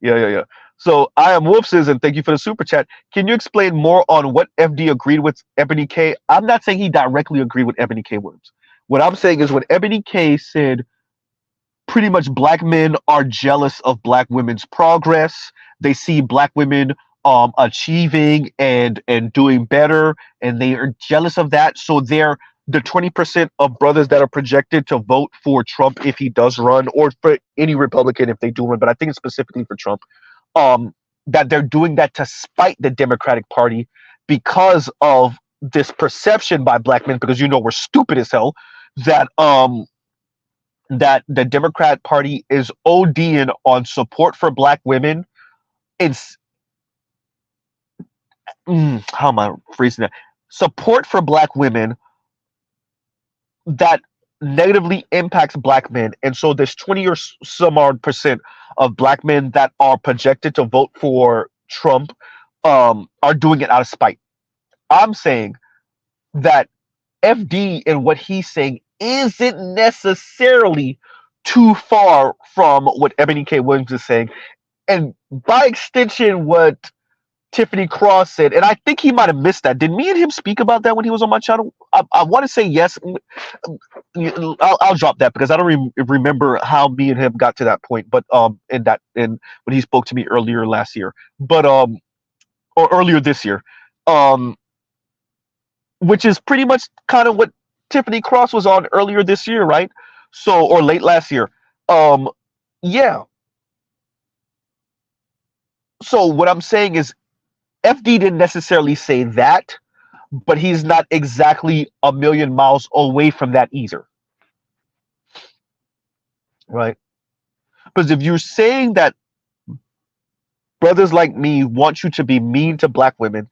Yeah, yeah, yeah. So I am Wolfses, and thank you for the super chat. Can you explain more on what FD agreed with Ebony K? I'm not saying he directly agreed with Ebony K. Williams. What I'm saying is when Ebony K said pretty much black men are jealous of black women's progress. They see black women achieving and doing better, and they are jealous of that. So they're the 20% of brothers that are projected to vote for Trump if he does run, or for any Republican if they do run, but I think it's specifically for Trump. Um, that they're doing that to spite the Democratic Party because of this perception by black men, because we're stupid as hell, that the Democrat Party is ODing on support for black women. It's how am I phrasing that? Support for black women that negatively impacts black men, and so there's 20 or some odd percent of black men that are projected to vote for Trump are doing it out of spite. I'm saying that FD and what he's saying isn't necessarily too far from what Ebony K. Williams is saying, and by extension, what Tiffany Cross said. And I think he might have missed that. Did me and him speak about that when he was on my channel? I want to say yes. I'll drop that because I don't remember how me and him got to that point. But in when he spoke to me earlier last year, but or earlier this year, um, which is pretty much kind of what Tiffany Cross was on earlier this year, right? So or late last year. Um, yeah. So what I'm saying is FD didn't necessarily say that, but he's not exactly a million miles away from that either. right? Because if you're saying that brothers like me want you to be mean to black women,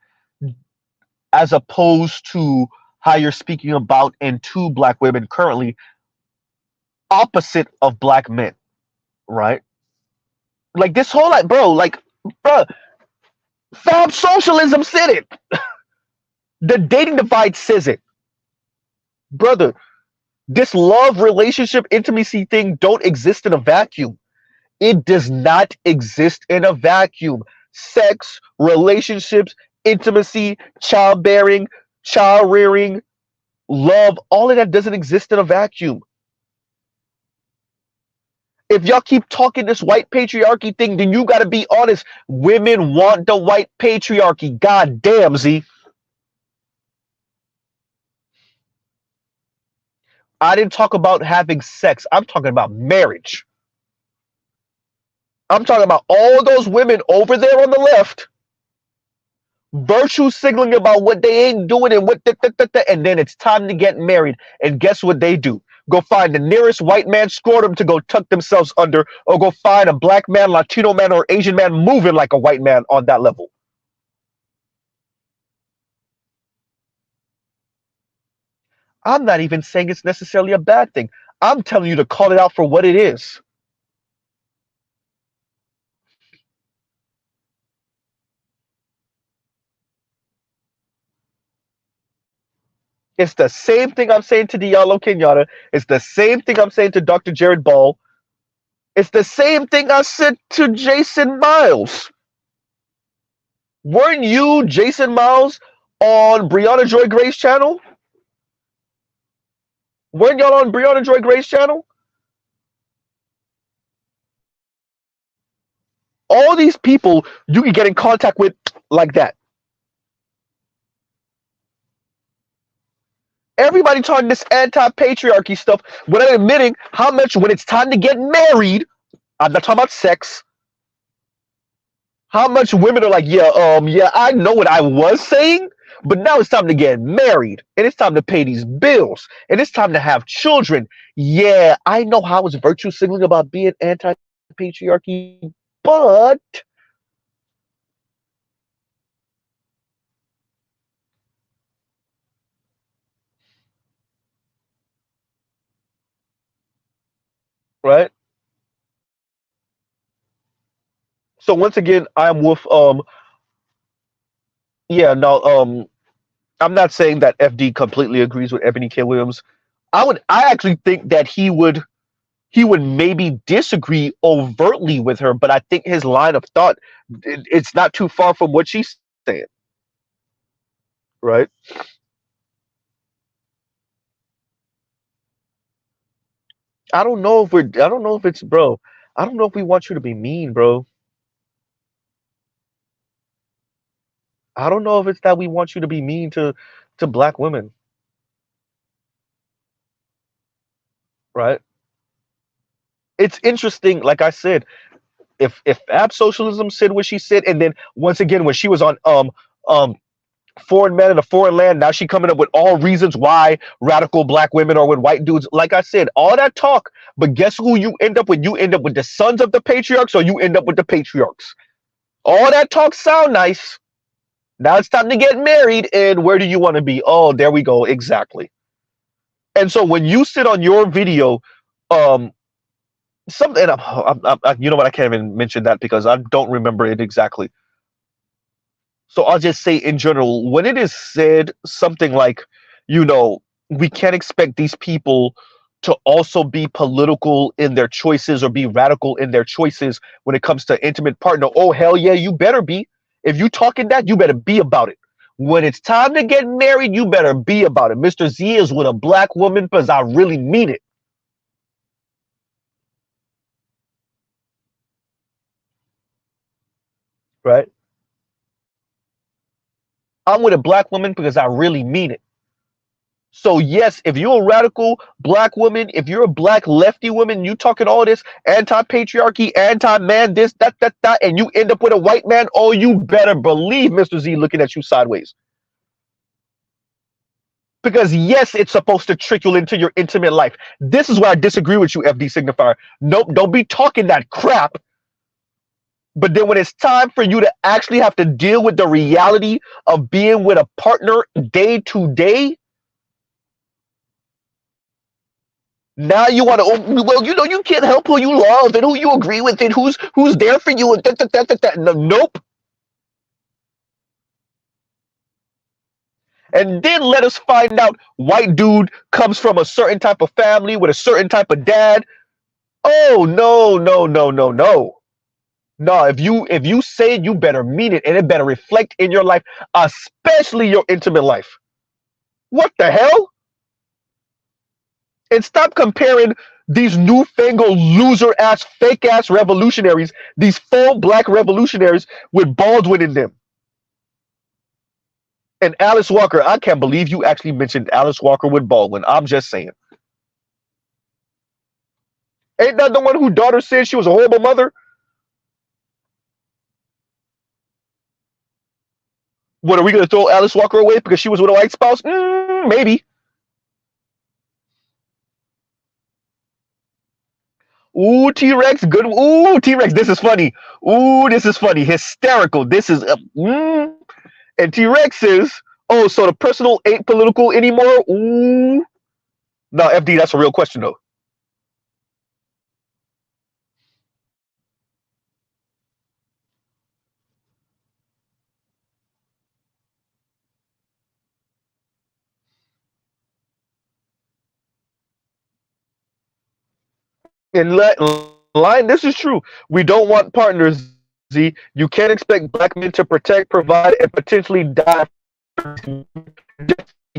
as opposed to how you're speaking about and to black women currently, opposite of black men, right? Like this whole like, bro, like, bro, fab socialism said it. The dating divide says it, brother. This love, relationship, intimacy thing don't exist in a vacuum. It does not exist in a vacuum. Sex, relationships, intimacy, childbearing, child rearing, love, all of that doesn't exist in a vacuum. If y'all keep talking this white patriarchy thing, then you got to be honest. Women want the white patriarchy. God damn, Z. I didn't talk about having sex. I'm talking about marriage. I'm talking about all those women over there on the left, virtue signaling about what they ain't doing and and then it's time to get married. And guess what they do? Go find the nearest white man scrotum to go tuck themselves under, or go find a black man, Latino man, or Asian man moving like a white man on that level. I'm not even saying it's necessarily a bad thing. I'm telling you to call it out for what it is. It's the same thing I'm saying to Diallo Kenyatta. It's the same thing I'm saying to Dr. Jared Ball. It's the same thing I said to Jason Miles. Weren't you, Jason Miles, on Brianna Joy Gray's channel? Weren't y'all on Brianna Joy Gray's channel? All these people you can get in contact with like that. Everybody talking this anti-patriarchy stuff without admitting how much when it's time to get married, I'm not talking about sex, how much women are like, yeah, I know what I was saying, but now it's time to get married, and it's time to pay these bills, and it's time to have children. Yeah, I know how it's virtue signaling about being anti-patriarchy, but right. So once again, I'm with yeah, no, I'm not saying that FD completely agrees with Ebony K. Williams. I actually think that he would maybe disagree overtly with her, but I think his line of thought, it's not too far from what she's saying, right? I don't know if it's, bro. I don't know if we want you to be mean, bro. I don't know if it's that we want you to be mean to black women, right? It's interesting, like I said, if Ab Socialism said what she said, and then once again when she was on um foreign men in a foreign land, now she coming up with all reasons why radical black women are with white dudes. Like I said, all that talk, but guess who you end up with? You end up with the sons of the patriarchs, or you end up with the patriarchs. All that talk sound nice. Now it's time to get married, and where do you want to be? Oh, there we go, exactly. And so when you sit on your video, um, something, you know what? I can't even mention that because I don't remember it exactly. So I'll just say in general, when it is said something like, we can't expect these people to also be political in their choices or be radical in their choices when it comes to intimate partner. Oh, hell yeah, you better be. If you talking that, you better be about it. When it's time to get married, you better be about it. Mr. Z is with a black woman because I really mean it. Right? I'm with a black woman because I really mean it. So yes, if you're a radical black woman, if you're a black lefty woman, you talking all this anti-patriarchy, anti-man, this, that, and you end up with a white man, oh, you better believe Mr. Z looking at you sideways. Because yes, it's supposed to trickle into your intimate life. This is where I disagree with you, FD Signifier. Nope, don't be talking that crap. But then when it's time for you to actually have to deal with the reality of being with a partner day to day, now you want to, oh, well, you know, you can't help who you love and who you agree with and who's there for you and that. No, nope. And then let us find out white dude comes from a certain type of family with a certain type of dad. Oh no, no, no, no, no. No, if you say it, you better mean it, and it better reflect in your life, especially your intimate life. What the hell? And stop comparing these newfangled loser ass, fake ass revolutionaries, these full black revolutionaries with Baldwin in them. And Alice Walker, I can't believe you actually mentioned Alice Walker with Baldwin. I'm just saying. Ain't that the one whose daughter said she was a horrible mother? What, are we going to throw Alice Walker away because she was with a white spouse? Maybe. Ooh, T-Rex, good. Ooh, T-Rex, this is funny. Ooh, this is funny. Hysterical. This is, and T-Rex says, oh, so the personal ain't political anymore? Ooh. No, FD, that's a real question, though. In line, this is true. We don't want partners, Z. You can't expect black men to protect, provide, and potentially die for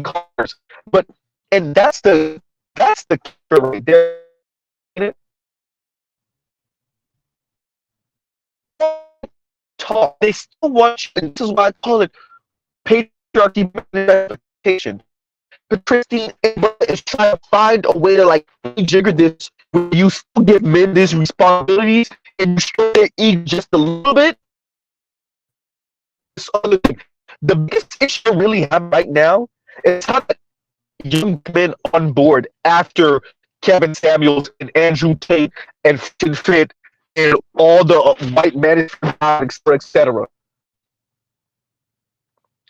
cars. But, and that's the kicker right there. Talk. They still want you, and this is why I call it patriarchy manifestation. But Christine is trying to find a way to like jigger this where you still give men these responsibilities and you show their ego just a little bit. This other thing. The biggest issue I really have right now is how to young men on board after Kevin Samuels and Andrew Tate and Fit and all the white management, etc.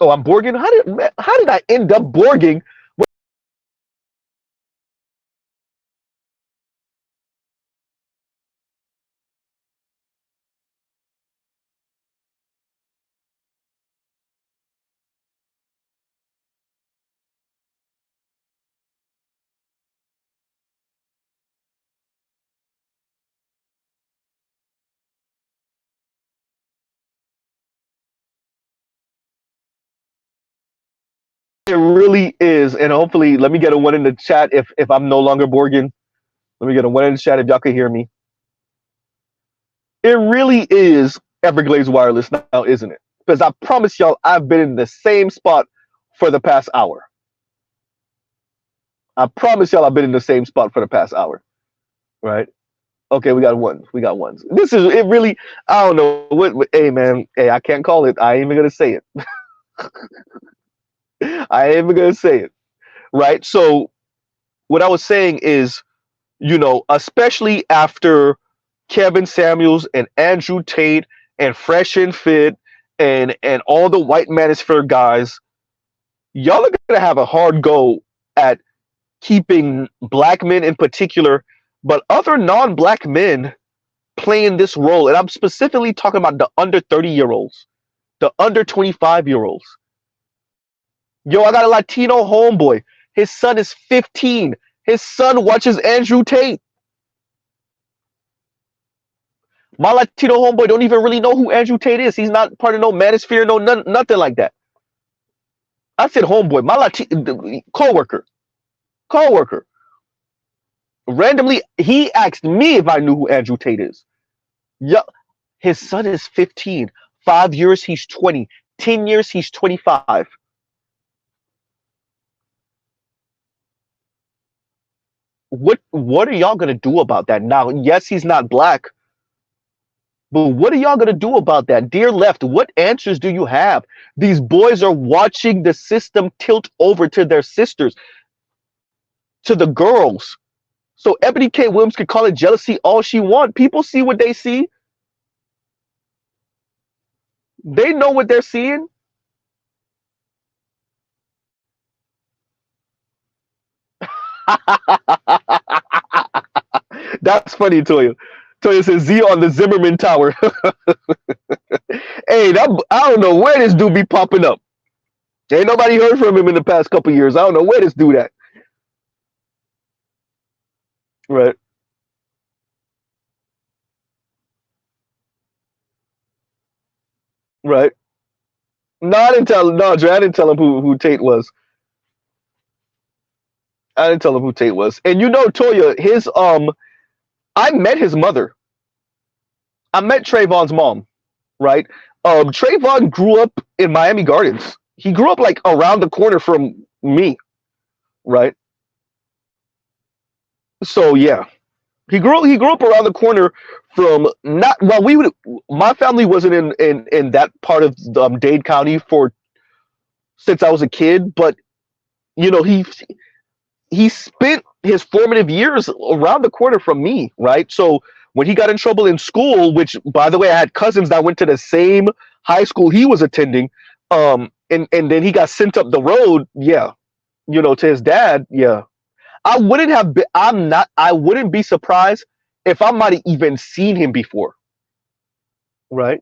Oh, I'm Borging. How did I end up Borging? It really is, and hopefully, let me get a one in the chat if I'm no longer Borging. Let me get a one in the chat if y'all can hear me. It really is Everglades Wireless now, isn't it? Because I promise y'all, I've been in the same spot for the past hour. I promise y'all, I've been in the same spot for the past hour. Right? Okay, we got ones. We got ones. This is it. Really, I don't know what. Hey, man. Hey, I can't call it. I ain't even gonna say it. I ain't even gonna say it. Right? So, what I was saying is, especially after Kevin Samuels and Andrew Tate and Fresh and Fit and all the white manosphere guys, y'all are gonna have a hard go at keeping black men in particular, but other non-black men playing this role. And I'm specifically talking about the under 30-year-olds, the under 25-year-olds. Yo, I got a Latino homeboy. His son is 15. His son watches Andrew Tate. My Latino homeboy don't even really know who Andrew Tate is. He's not part of no manosphere, nothing like that. I said homeboy, my Latino co-worker. Randomly, he asked me if I knew who Andrew Tate is. Yeah, his son is 15. 5 years, he's 20. 10 years, he's 25. What are y'all gonna do about that now? Yes, he's not black. But what are y'all gonna do about that? Dear left, what answers do you have? These boys are watching the system tilt over to their sisters, to the girls. So Ebony K. Williams could call it jealousy all she want. People see what they see. They know what they're seeing. That's funny, Toya. Toya says Z on the Zimmerman Tower. Hey, I don't know where this dude be popping up. Ain't nobody heard from him in the past couple years. I don't know where this dude at. Right, right. No, I didn't tell. No, Dre, I didn't tell him who Tate was. I didn't tell him who Tate was. And you know, Toya, I met his mother. I met Trayvon's mom. Right. Trayvon grew up in Miami Gardens. He grew up like around the corner from me. Right. So yeah, he grew up around the corner from not well we would my family wasn't in that part of Dade County for since I was a kid, but you know he spent his formative years around the corner from me, right? So when he got in trouble in school, which by the way, I had cousins that went to the same high school he was attending, and then he got sent up the road, yeah, to his dad, yeah. I wouldn't have been, I wouldn't be surprised if I might have even seen him before, right?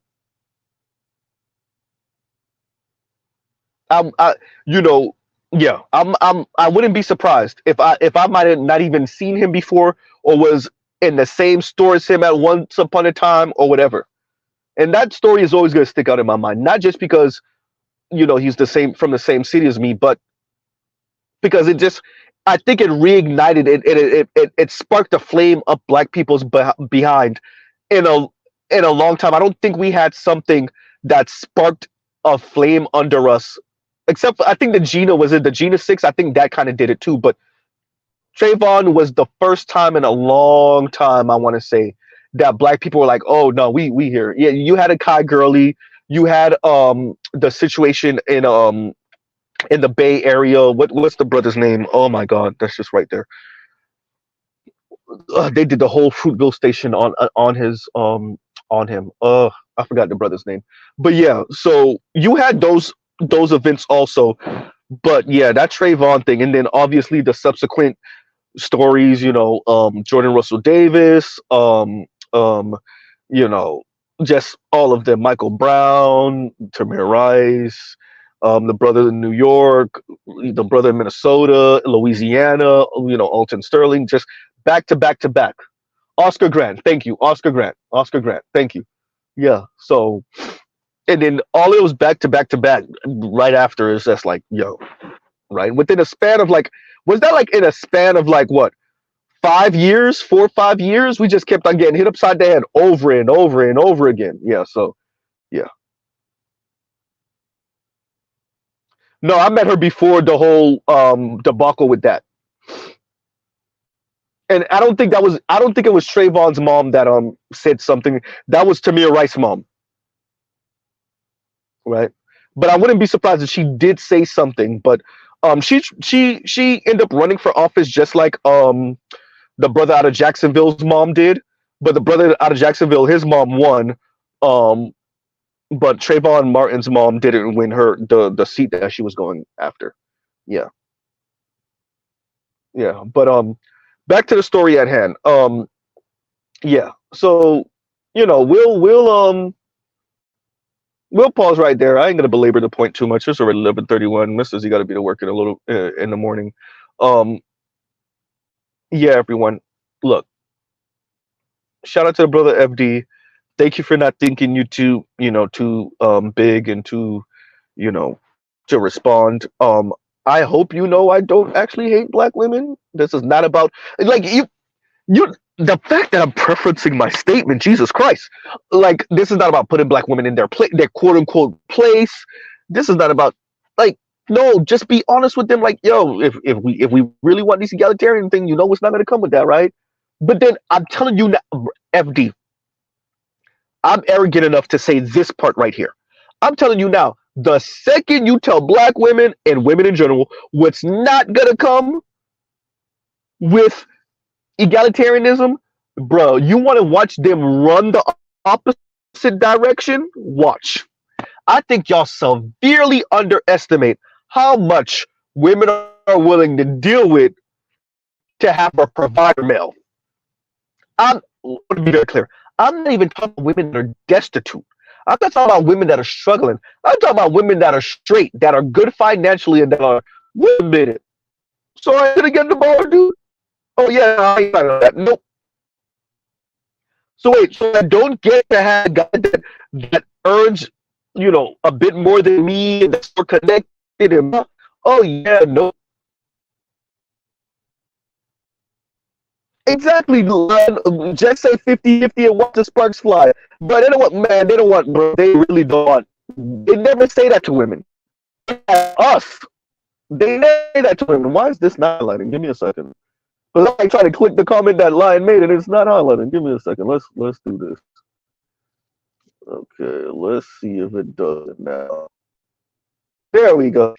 I you know, yeah, I wouldn't be surprised if I might have not even seen him before or was in the same store as him at once upon a time or whatever. And that story is always going to stick out in my mind, not just because he's the same from the same city as me, but because I think it reignited it sparked a flame up black people's behind in a long time. I don't think we had something that sparked a flame under us, except for, I think the Gina 6. I think that kind of did it too. But Trayvon was the first time in a long time, I want to say, that black people were like, oh no, we here. Yeah, you had a Kai Gurley, you had the situation in the Bay Area. What's the brother's name? Oh my God, that's just right there. They did the whole Fruitville station on him. I forgot the brother's name, but yeah. So you had those events also, but yeah, that Trayvon thing, and then obviously the subsequent stories. Jordan Russell Davis. You know, just all of them. Michael Brown, Tamir Rice. The brother in New York, the brother in Minnesota, Louisiana, Alton Sterling, just back to back to back. Oscar Grant, thank you. Oscar Grant, thank you. Yeah. So, and then all it was back to back to back right after is just like, yo, right? Within a span of like, was that like in a span of like what, 5 years, 4 or 5 years? We just kept on getting hit upside the head over and over and over again. Yeah. So, yeah. No, I met her before the whole debacle with that. And I don't think it was Trayvon's mom that said something. That was Tamir Rice's mom. Right? But I wouldn't be surprised if she did say something, but she ended up running for office just like the brother out of Jacksonville's mom did. But the brother out of Jacksonville, his mom won. But Trayvon Martin's mom didn't win the seat that she was going after. Yeah. Yeah. But back to the story at hand. Yeah. So, we'll pause right there. I ain't gonna belabor the point too much. It's already 11:31. Mrs. You got to be to work in a little in the morning. Um, yeah, everyone. Look, shout out to the brother FD. Thank you for not thinking you too big and too, you know, to respond. I hope I don't actually hate black women. This is not about like you the fact that I'm preferencing my statement, Jesus Christ. Like this is not about putting black women in their quote unquote place. This is not about like no, just be honest with them. Like, yo, if we really want this egalitarian thing, it's not gonna come with that, right? But then I'm telling you now, FD, I'm arrogant enough to say this part right here. I'm telling you now, the second you tell black women and women in general what's not gonna come with egalitarianism, bro, you want to watch them run the opposite direction? Watch. I think y'all severely underestimate how much women are willing to deal with to have a provider male. I want to be very clear. I'm not even talking about women that are destitute. I'm not talking about women that are struggling. I'm talking about women that are straight, that are good financially, and that are, wait a minute. So I ain't gonna get the ball, dude? Oh, yeah, no, I ain't talking about that. Nope. So wait, so I don't get to have a guy that earns, a bit more than me and that's more connected and oh yeah, no. Exactly, Len. Just say 50-50 and watch the sparks fly. But they don't want, man, they don't want, bro. They really don't want. They never say that to women. Us. They never say that to women. Why is this not highlighting? Give me a second. But I try to click the comment that Lion made and it's not highlighting. Give me a second. Let's do this. Okay, let's see if it does it now. There we go.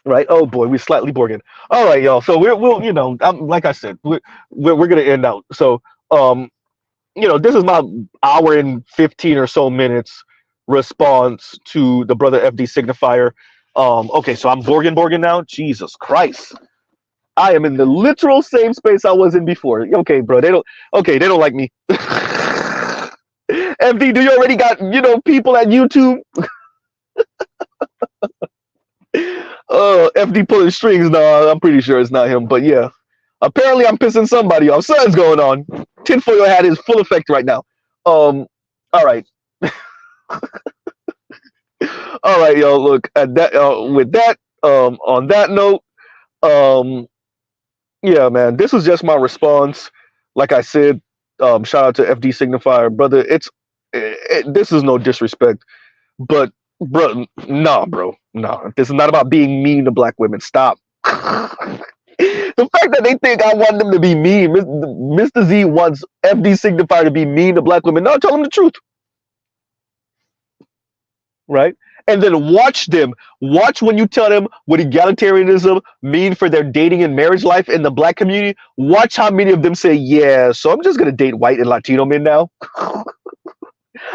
Right. Oh boy, we're slightly boring. All right, y'all. So we'll like I said, we're gonna end out. So this is my hour and 15 or so minutes response to the brother FD signifier. Okay, so I'm Borgin now. Jesus Christ. I am in the literal same space I was in before. Okay, bro. They don't like me. FD, do you already got, people at YouTube? FD pulling strings. No, I'm pretty sure it's not him, but yeah. Apparently I'm pissing somebody off. Something's going on. Tinfoil hat is full effect right now. All right. All right, y'all. Look at that. With that, on that note, yeah, man, this was just my response. Like I said, shout out to FD Signifier, brother. This is no disrespect, but bro, nah, bro, nah. This is not about being mean to black women. Stop. The fact that they think I want them to be mean, Mr. Z wants FD Signifier to be mean to black women. No, tell them the truth, right? And then watch them. Watch when you tell them what egalitarianism mean for their dating and marriage life in the black community. Watch how many of them say, "Yeah, so I'm just gonna date white and Latino men now."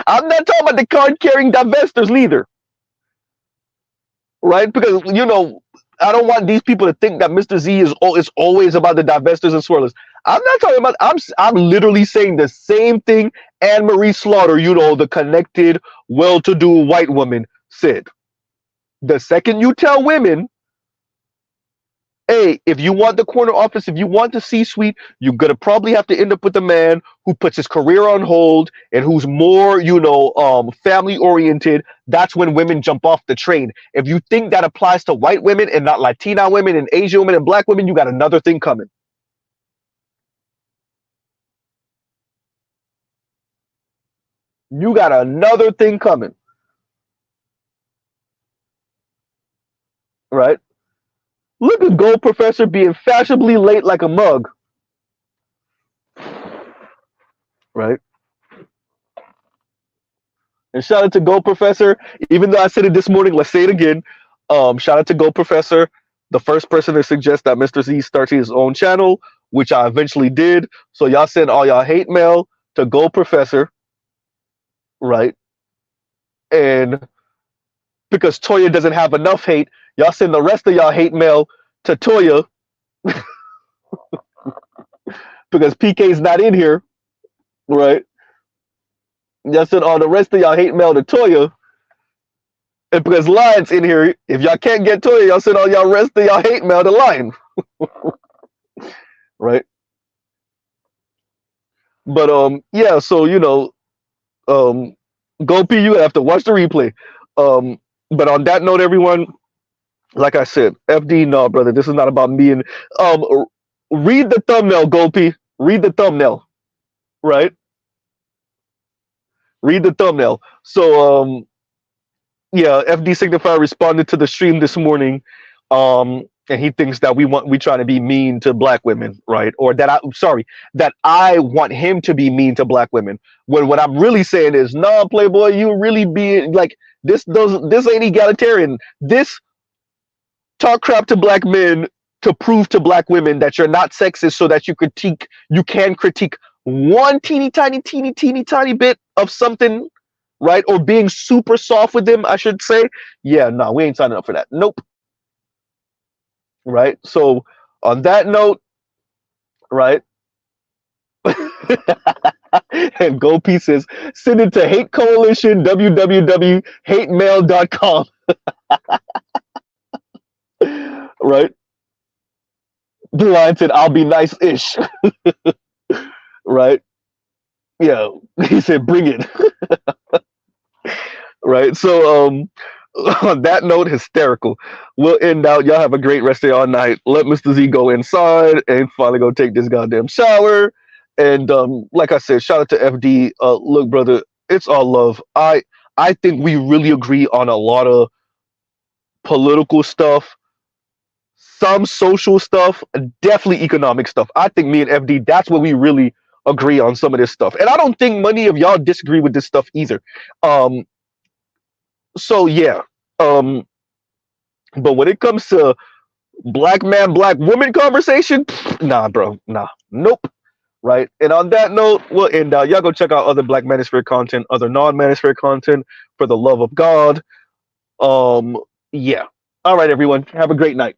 I'm not talking about the card-carrying divestors neither, right? Because I don't want these people to think that Mr. Z is always about the divestors and swirlers. I'm not talking about. I'm literally saying the same thing Anne Marie Slaughter, the connected, well-to-do white woman, said. The second you tell women, hey, if you want the corner office, if you want the C-suite, you're gonna probably have to end up with a man who puts his career on hold and who's more, family oriented. That's when women jump off the train. If you think that applies to white women and not Latina women and Asian women and black women, you got another thing coming. You got another thing coming. Right? Look at Gold Professor being fashionably late like a mug. Right? And shout out to Gold Professor. Even though I said it this morning, let's say it again. Shout out to Gold Professor, the first person to suggest that Mr. Z starts his own channel, which I eventually did. So y'all send all y'all hate mail to Gold Professor. Right? And because Toya doesn't have enough hate, y'all send the rest of y'all hate mail to Toya. Because PK's not in here. Right? Y'all send all the rest of y'all hate mail to Toya. And because Lion's in here, if y'all can't get Toya, y'all send all y'all rest of y'all hate mail to Lion. Right? But yeah, so go P, you have to watch the replay. But on that note, everyone, like I said, FD, no, brother, this is not about me. And read the thumbnail, Go P. Read the thumbnail. Right? Read the thumbnail. So yeah, FD Signifier responded to the stream this morning. and he thinks that we trying to be mean to black women, right? Or that I want him to be mean to black women. When what I'm really saying is, nah, Playboy, you really be like this ain't egalitarian. This talk crap to black men to prove to black women that you're not sexist, so that you can critique one teeny tiny bit of something, right? Or being super soft with them, I should say. Yeah, no, we ain't signing up for that. Nope. Right. So on that note, right. And Gold Piece says, send it to Hate Coalition, www.hatemail.com. Right. The line said, I'll be nice-ish. Right. Yeah. He said, bring it. Right. So on that note, hysterical. We'll end out. Y'all have a great rest of y'all night. Let Mr. Z go inside and finally go take this goddamn shower. And like I said, shout out to FD. Look, brother, it's all love. I think we really agree on a lot of political stuff, some social stuff, definitely economic stuff. I think me and FD, that's where we really agree on some of this stuff. And I don't think many of y'all disagree with this stuff either. So yeah. But when it comes to black man, black woman conversation, nah, bro, nah, nope. Right. And on that note, we'll end out. Y'all go check out other Black Manosphere content, other non-Manosphere content, for the love of God. Yeah. All right, everyone. Have a great night.